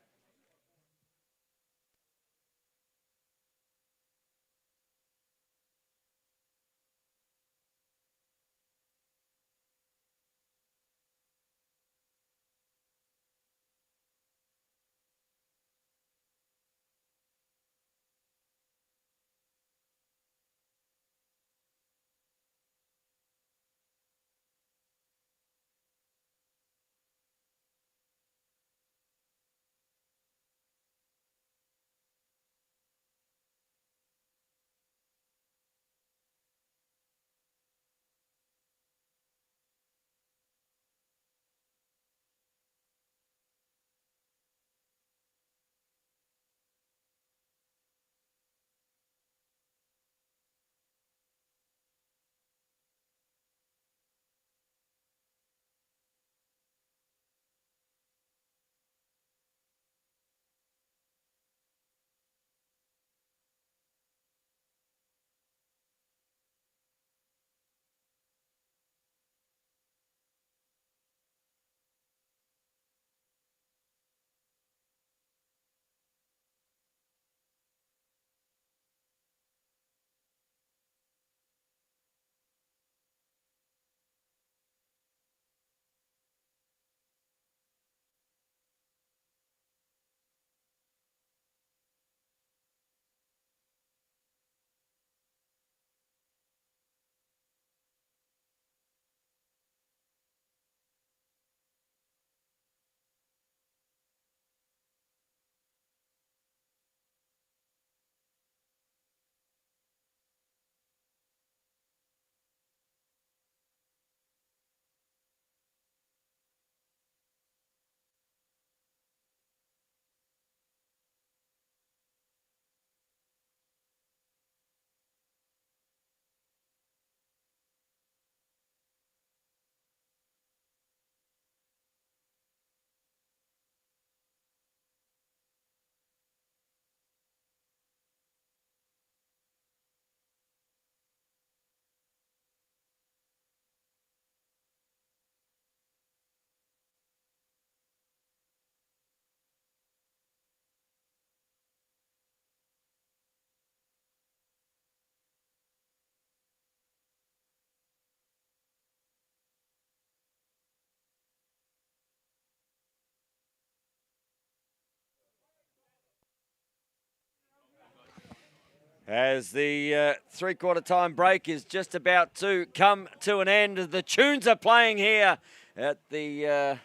As the three-quarter time break is just about to come to an end. The tunes are playing here at the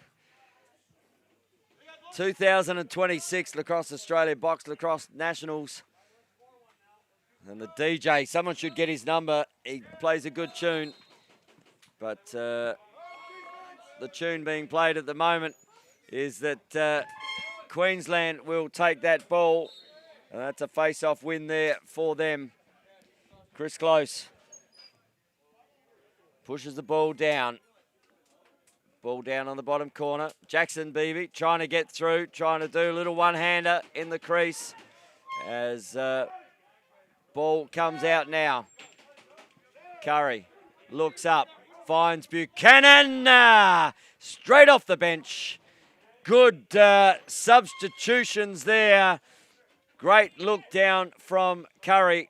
2026 Lacrosse Australia Box Lacrosse Nationals. And the DJ, someone should get his number. He plays a good tune. But the tune being played at the moment is that Queensland will take that ball. And that's a face-off win there for them. Chris Close pushes the ball down. Ball down on the bottom corner. Jackson Beebe trying to get through, trying to do a little one-hander in the crease as ball comes out now. Curry looks up, finds Buchanan straight off the bench. Good substitutions there. Great look down from Curry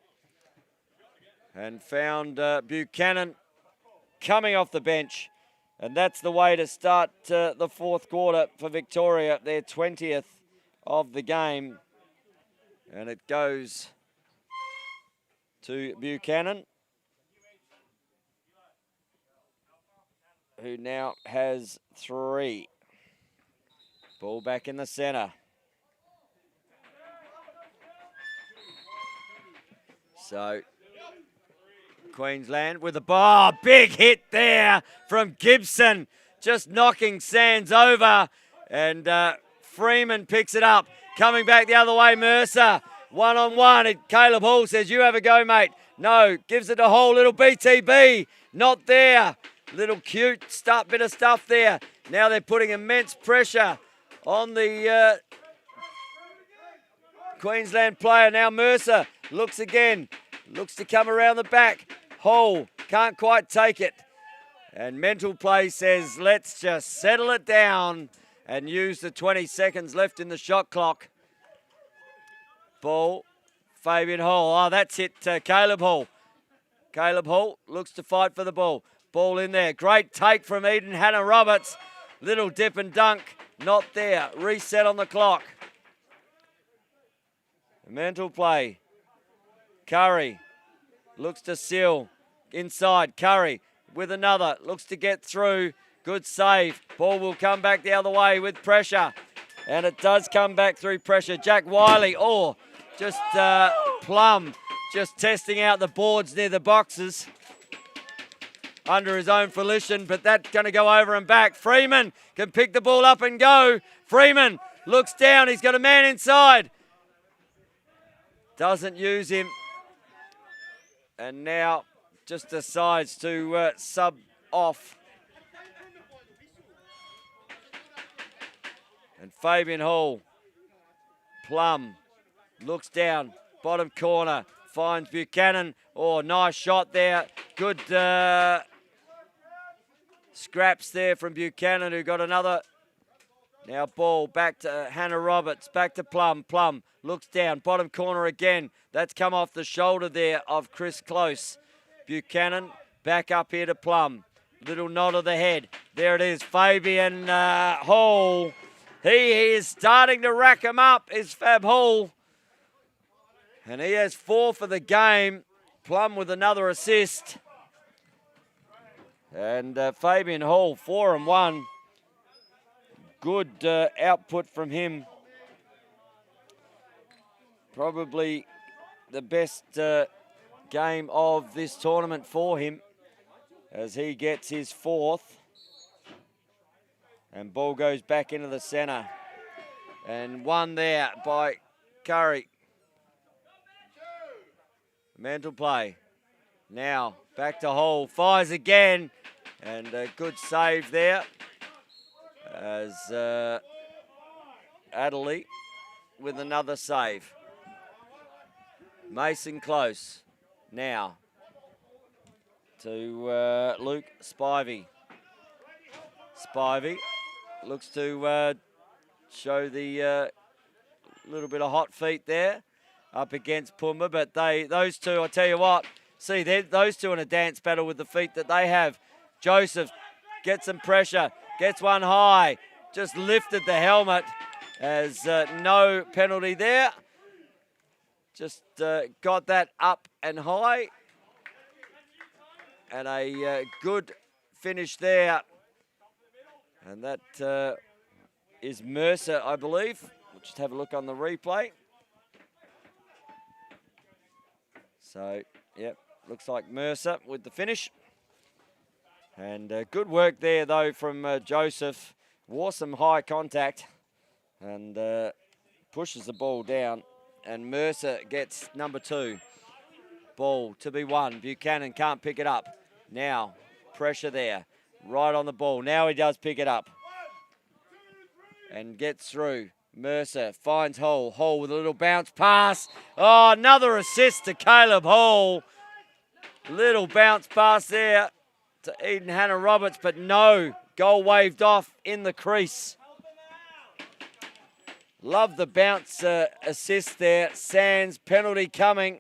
and found Buchanan coming off the bench. And that's the way to start the fourth quarter for Victoria, their 20th of the game. And it goes to Buchanan, who now has 3. Ball back in the centre. So, Queensland with the ball. Big hit there from Gibson. Just knocking Sands over. And Freeman picks it up. Coming back the other way, Mercer. One-on-one. And Caleb Hall says, you have a go, mate. No, gives it to Hall. Little BTB. Not there. Little cute bit of stuff there. Now they're putting immense pressure on the Queensland player. Now Mercer looks again. Looks to come around the back. Hall can't quite take it. And mental play says, let's just settle it down and use the 20 seconds left in the shot clock. Ball, Fabian Hall. Oh, that's hit Caleb Hall. Caleb Hall looks to fight for the ball. Ball in there. Great take from Eden Hannah Roberts. Little dip and dunk. Not there. Reset on the clock. Mental play. Curry looks to seal. Inside. Curry with another. Looks to get through. Good save. Ball will come back the other way with pressure. And it does come back through pressure. Jack Wiley. Oh, just Plum. Just testing out the boards near the boxes. Under his own volition, but that's going to go over and back. Freeman can pick the ball up and go. Freeman looks down. He's got a man inside. Doesn't use him. And now just decides to sub off. And Fabian Hall. Plum looks down. Bottom corner. Finds Buchanan. Oh, nice shot there. Good scraps there from Buchanan, who got another. Now ball back to Hannah Roberts, back to Plum. Plum looks down, bottom corner again. That's come off the shoulder there of Chris Close. Buchanan back up here to Plum. Little nod of the head. There it is, Fabian Hall. He is starting to rack him up, is Fab Hall. And he has 4 for the game. Plum with another assist. And Fabian Hall, 4 and 1. Good output from him. Probably the best game of this tournament for him as he gets his 4th. And ball goes back into the centre. And one there by Curry. Mental play. Now back to Hall. Fires again. And a good save there as Adderley with another save. Mason Close now to Luke Spivey. Spivey looks to show the little bit of hot feet there up against Pumba, but those two, I tell you what, see, those two in a dance battle with the feet that they have. Joseph gets some pressure, gets one high, just lifted the helmet as no penalty there. Just got that up and high. And a good finish there. And that is Mercer, I believe. We'll just have a look on the replay. So, yep, looks like Mercer with the finish. And good work there, though, from Joseph. Wore some high contact and pushes the ball down. And Mercer gets number 2. Ball to be won. Buchanan can't pick it up. Now, pressure there. Right on the ball. Now he does pick it up. And gets through. Mercer finds Hall. Hall with a little bounce pass. Oh, another assist to Caleb Hall. Little bounce pass there to Eden Hannah-Roberts, but no. Goal waved off in the crease. Love the bounce assist there. Sands penalty coming.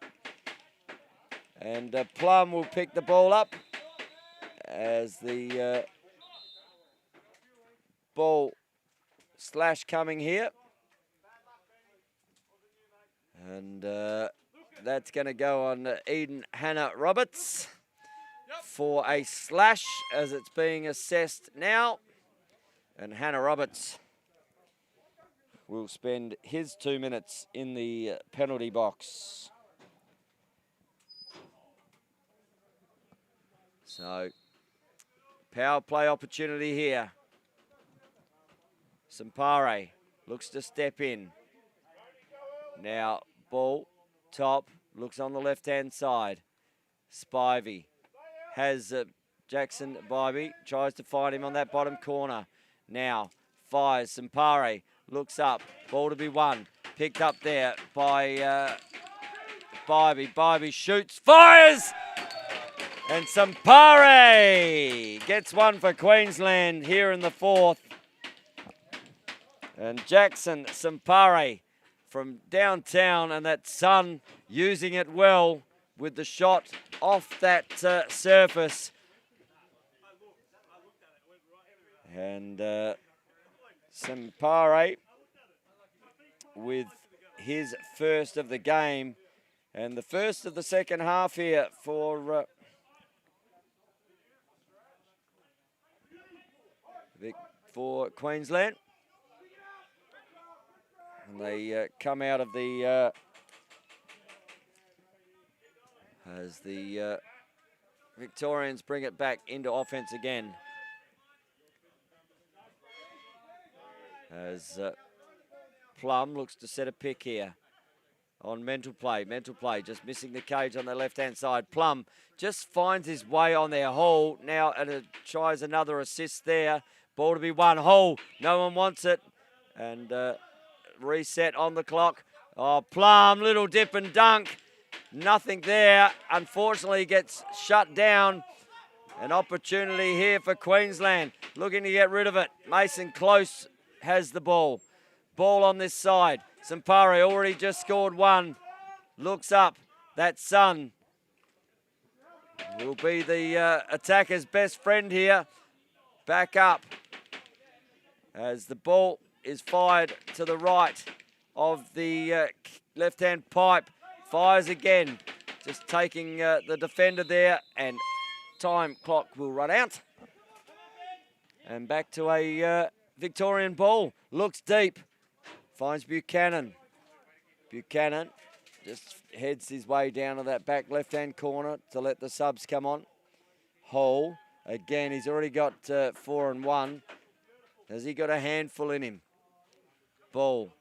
And Plum will pick the ball up as the ball slash coming here. And that's going to go on Eden Hannah-Roberts for a slash as it's being assessed now. And Hannah-Roberts will spend his 2 minutes in the penalty box. So, power play opportunity here. Sampare looks to step in. Now, ball, top, looks on the left-hand side. Spivey has Jackson Bybee, tries to find him on that bottom corner. Now, fires, Sampare looks up, ball to be won. Picked up there by Bybee. Bybee shoots, fires! And Sampare gets one for Queensland here in the 4th. And Jackson Sampare from downtown, and that Sun using it well with the shot off that surface. And Sampare with his first of the game and the first of the second half here for Queensland. And they come out of the as the Victorians bring it back into offense again. As Plum looks to set a pick here on mental play. Mental play just missing the cage on the left-hand side. Plum just finds his way on their hole now and tries another assist there. Ball to be won. Hole, no one wants it. And reset on the clock. Oh, Plum, little dip and dunk. Nothing there. Unfortunately, gets shut down. An opportunity here for Queensland. Looking to get rid of it. Mason Close has the ball. Ball on this side. Sampare already just scored one. Looks up. That Sun will be the attacker's best friend here. Back up as the ball is fired to the right of the left-hand pipe. Fires again. Just taking the defender there, and time clock will run out. And back to a Victorian ball. Looks deep. Finds Buchanan. Buchanan just heads his way down to that back left-hand corner to let the subs come on. Hall. Again, he's already got 4 and 1. Has he got a handful in him? Ball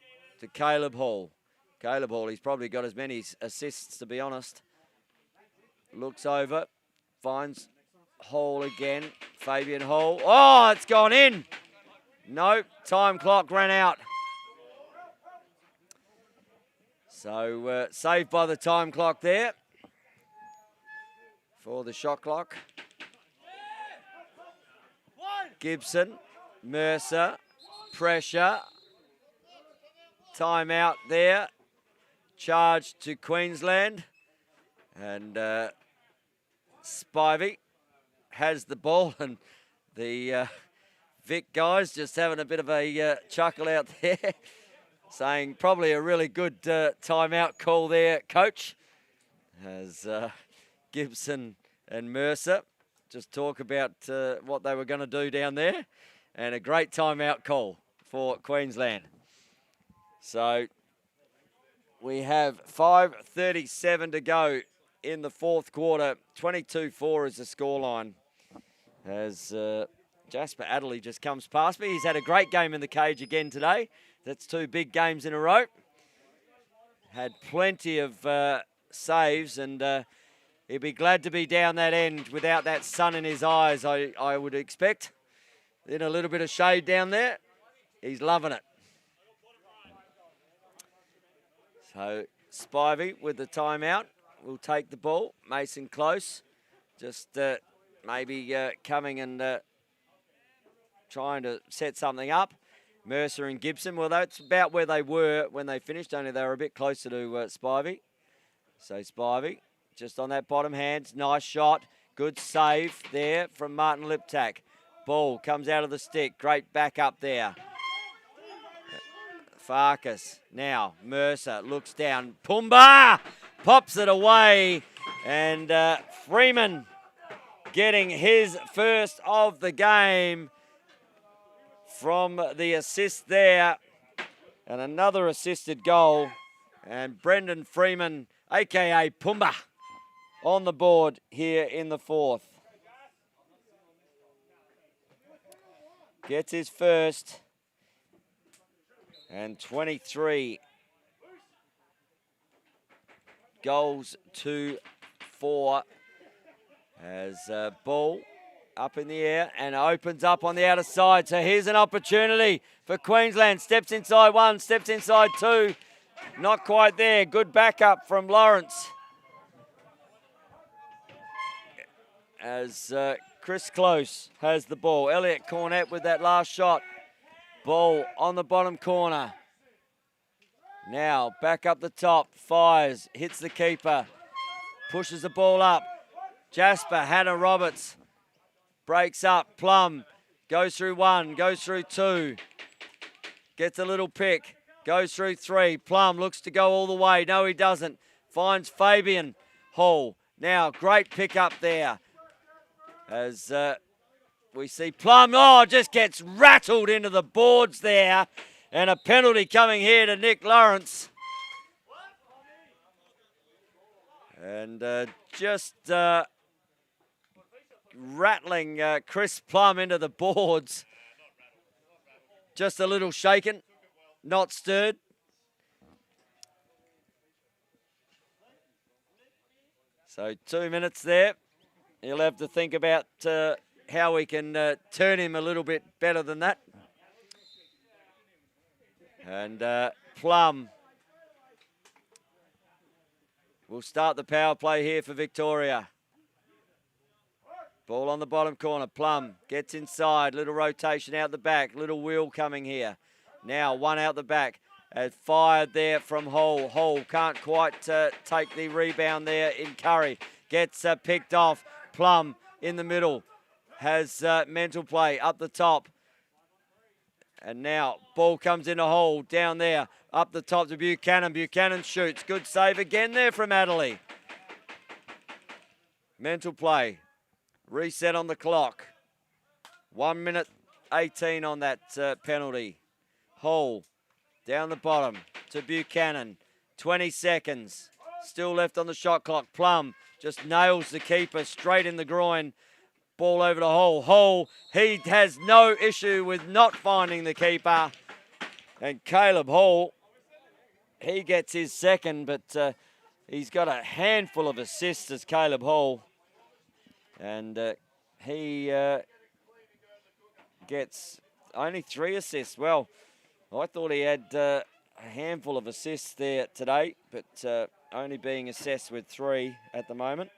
to Caleb Hall. Caleb Hall, he's probably got as many assists, to be honest. Looks over. Finds Hall again. Fabian Hall. Oh, it's gone in. No, time clock ran out. So saved by the time clock there for the shot clock. Gibson, Mercer, pressure. Timeout there. Charge to Queensland. And Spivey has the ball, and the Vic guys just having a bit of a chuckle out there. saying probably a really good timeout call there, coach, as Gibson and Mercer just talk about what they were going to do down there, and a great timeout call for Queensland. So we have 5:37 to go in the fourth quarter. 22-4 is the scoreline, as Jasper Adderley just comes past me. He's had a great game in the cage again today. That's 2 big games in a row. Had plenty of saves, and he'd be glad to be down that end without that sun in his eyes, I would expect. Then a little bit of shade down there. He's loving it. So Spivey with the timeout will take the ball. Mason close. Just maybe coming and trying to set something up. Mercer and Gibson, well, that's about where they were when they finished, only they were a bit closer to Spivey. So Spivey, just on that bottom hand, nice shot. Good save there from Martin Liptak. Ball comes out of the stick. Great back up there. Farkas. Now Mercer looks down. Pumba pops it away. And Freeman getting his first of the game from the assist there. And another assisted goal. And Brendan Freeman, a.k.a. Pumba, on the board here in the fourth. Gets his first. And 23 goals to 4 as ball up in the air and opens up on the outer side. So here's an opportunity for Queensland. Steps inside 1, steps inside 2. Not quite there. Good backup from Lawrence. As Chris Close has the ball. Elliot Cornett with that last shot. Ball on the bottom corner. Now back up the top. Fires. Hits the keeper. Pushes the ball up. Jasper, Hannah Roberts. Breaks up. Plum. Goes through 1. Goes through 2. Gets a little pick. Goes through 3. Plum looks to go all the way. No, he doesn't. Finds Fabian Hall. Now, great pick up there. As we see Plum, just gets rattled into the boards there. And a penalty coming here to Nick Lawrence. And just rattling Chris Plum into the boards. Just a little shaken, not stirred. So 2 minutes there. He'll have to think about how we can turn him a little bit better than that. And Plum will start the power play here for Victoria. Ball on the bottom corner. Plum gets inside. Little rotation out the back. Little wheel coming here. Now 1 out the back. Fired there from Hall. Hall can't quite take the rebound there in Curry. Gets picked off. Plum in the middle. Has mental play up the top. And now ball comes into Hall. Down there. Up the top to Buchanan. Buchanan shoots. Good save again there from Adderley. Mental play. Reset on the clock. 1 minute 18 on that penalty. Hall down the bottom to Buchanan. 20 seconds. Still left on the shot clock. Plum just nails the keeper straight in the groin. Ball over to Hall. Hall, he has no issue with not finding the keeper. And Caleb Hall, he gets his second, but he's got a handful of assists as Caleb Hall. And he gets only 3 assists. Well, I thought he had a handful of assists there today, but only being assessed with 3 at the moment.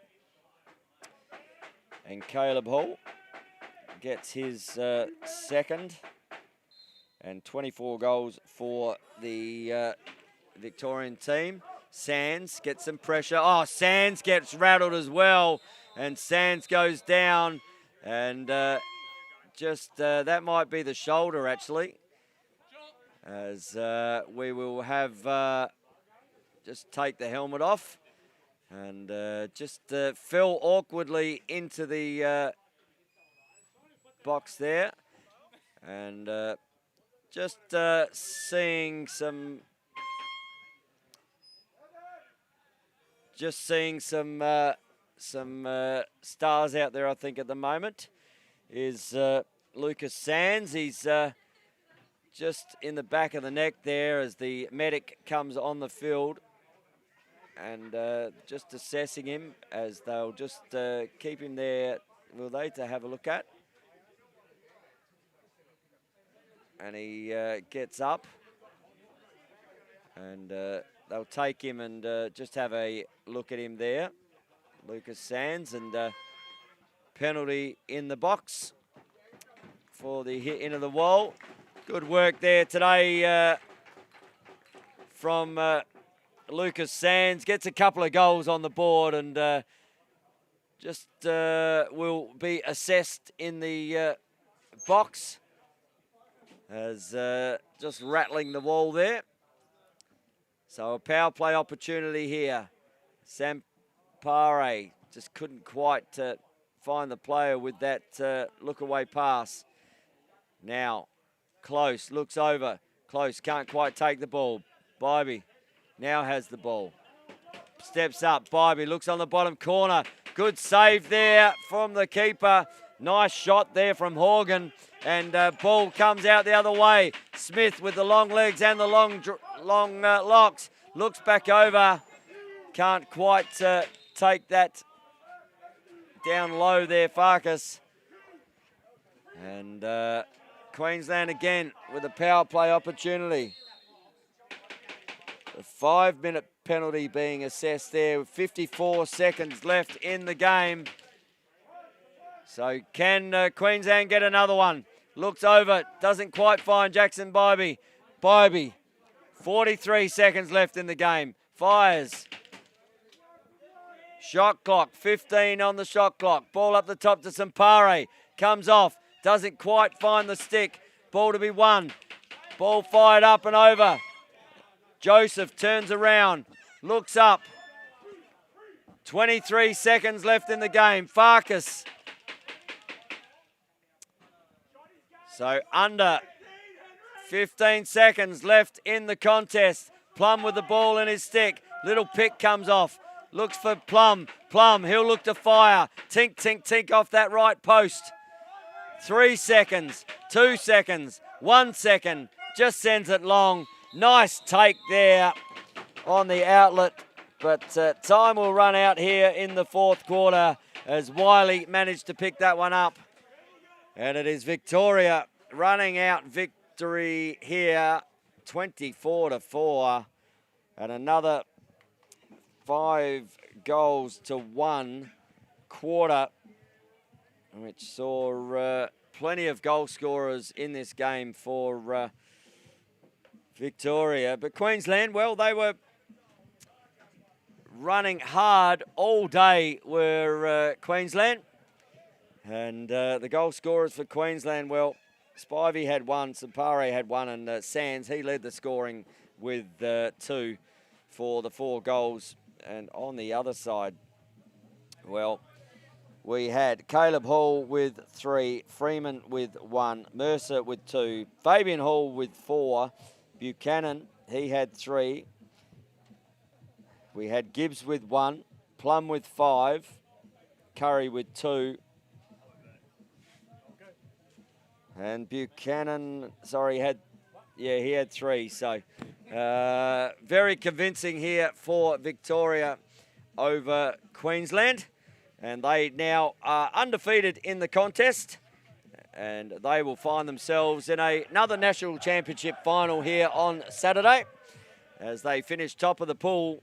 And Caleb Hall gets his second. And 24 goals for the Victorian team. Sands gets some pressure. Oh, Sands gets rattled as well. And Sands goes down. And that might be the shoulder, actually. as we will have just take the helmet off and just fell awkwardly into the box there, and just seeing some stars out there. I think at the moment is Lucas Sands. He's just in the back of the neck there as the medic comes on the field, and just assessing him as they'll just keep him there, will they, to have a look at. And he gets up, and they'll take him and just have a look at him there, Lucas Sands, and penalty in the box for the hit into the wall. Good work there today from Lucas Sands. Gets a couple of goals on the board, and just will be assessed in the box as just rattling the wall there. So a power play opportunity here. Sampare just couldn't quite find the player with that look away pass. Now Close looks over. Close can't quite take the ball. Bybee now has the ball. Steps up. Bybee looks on the bottom corner. Good save there from the keeper. Nice shot there from Horgan. And ball comes out the other way. Smith with the long legs and the long locks. Looks back over. Can't quite take that down low there, Farkas. And Queensland again with a power play opportunity. The 5-minute penalty being assessed there with 54 seconds left in the game. So can Queensland get another one? Looks over, doesn't quite find Jackson Bybee. Bybee, 43 seconds left in the game. Fires. Shot clock, 15 on the shot clock. Ball up the top to Sampare. Comes off, doesn't quite find the stick. Ball to be won. Ball fired up and over. Joseph turns around, looks up. 23 seconds left in the game. Farkas. So under 15 seconds left in the contest. Plum with the ball in his stick. Little pick comes off. Looks for Plum. Plum, he'll look to fire. Tink, tink, tink off that right post. 3 seconds, 2 seconds, 1 second. Just sends it long. Nice take there on the outlet. But time will run out here in the fourth quarter as Wiley managed to pick that one up. And it is Victoria running out victory here, 24-4. And another 5 goals to 1 quarter, which saw plenty of goal scorers in this game for Victoria. But Queensland, well, they were running hard all day, were Queensland. And the goal scorers for Queensland, well, Spivey had 1, Sampare had 1, and Sands, he led the scoring with 2 for the 4 goals. And on the other side, well, we had Caleb Hall with 3, Freeman with 1, Mercer with 2, Fabian Hall with 4, Buchanan, he had 3. We had Gibbs with 1, Plum with 5, Curry with 2, and Buchanan, sorry, he had 3. So very convincing here for Victoria over Queensland. And they now are undefeated in the contest. And they will find themselves in another National Championship final here on Saturday as they finish top of the pool.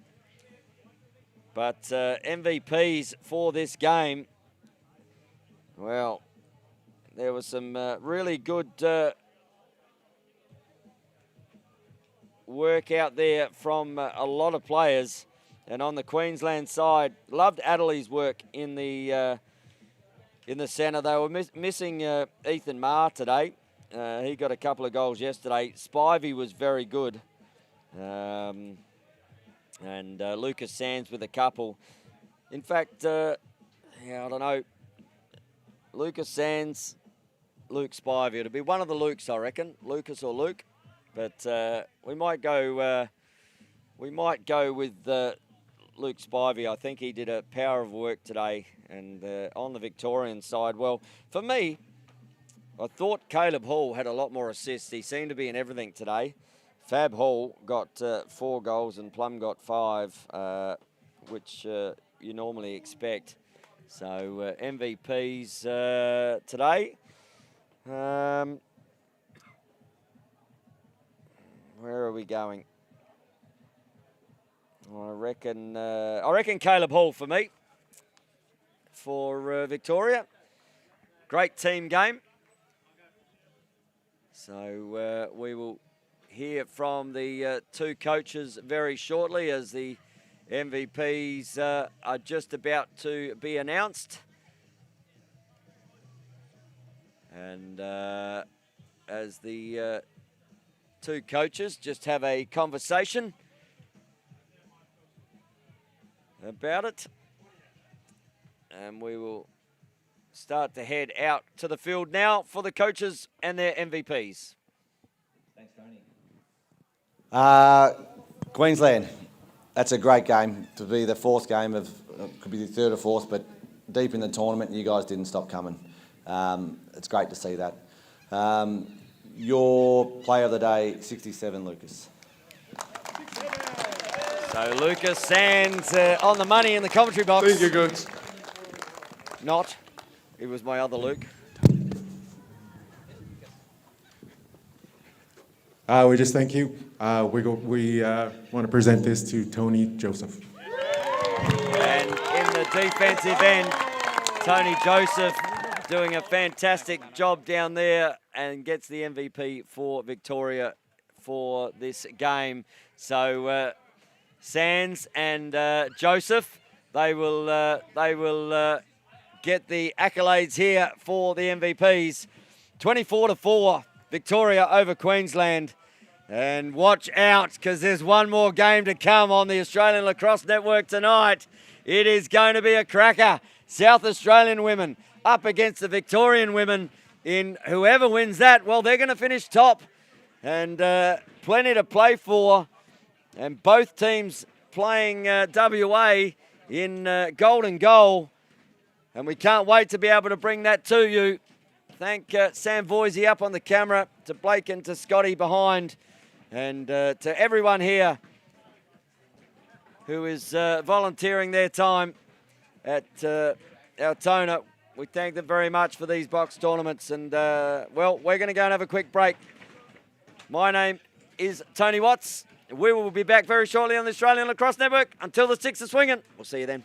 But MVPs for this game, well, there was some really good work out there from a lot of players. And on the Queensland side, loved Adelai's work in the centre. They were missing Ethan Marr today, He got a couple of goals yesterday. Spivey was very good. And Lucas Sands with a couple. In fact, I don't know. Lucas Sands, Luke Spivey. It'll be one of the Lukes, I reckon. Lucas or Luke. But we might go with Luke Spivey. I think he did a power of work today. And on the Victorian side, well, for me, I thought Caleb Hall had a lot more assists. He seemed to be in everything today. Fab Hall got 4 goals and Plum got 5, which you normally expect. So MVPs today. Where are we going? I reckon Caleb Hall for me. For Victoria. Great team game. So we will hear from the 2 coaches very shortly as the MVPs are just about to be announced. And as the 2 coaches just have a conversation about it. And we will start to head out to the field now for the coaches and their MVPs. Thanks, Tony. Queensland, that's a great game to be the 4th game of, could be the 3rd or 4th, but deep in the tournament, you guys didn't stop coming. It's great to see that. Your player of the day, 67, Lucas. So Lucas Sands on the money in the commentary box. Thank you, good. Not. It was my other Luke. We just thank you. We want to present this to Tony Joseph. And in the defensive end, Tony Joseph doing a fantastic job down there and gets the MVP for Victoria for this game. So Sands and Joseph, they will get the accolades here for the MVPs. 24-4, Victoria over Queensland. And watch out, because there's one more game to come on the Australian Lacrosse Network tonight. It is going to be a cracker. South Australian women up against the Victorian women. In whoever wins that, well, they're going to finish top. And plenty to play for. And both teams playing WA in golden goal. And we can't wait to be able to bring that to you. Thank Sam Voisey up on the camera, to Blake and to Scotty behind, and to everyone here who is volunteering their time at Altona. We thank them very much for these box tournaments. And, well, we're going to go and have a quick break. My name is Tony Watts. We will be back very shortly on the Australian Lacrosse Network. Until the 6 are swinging, we'll see you then.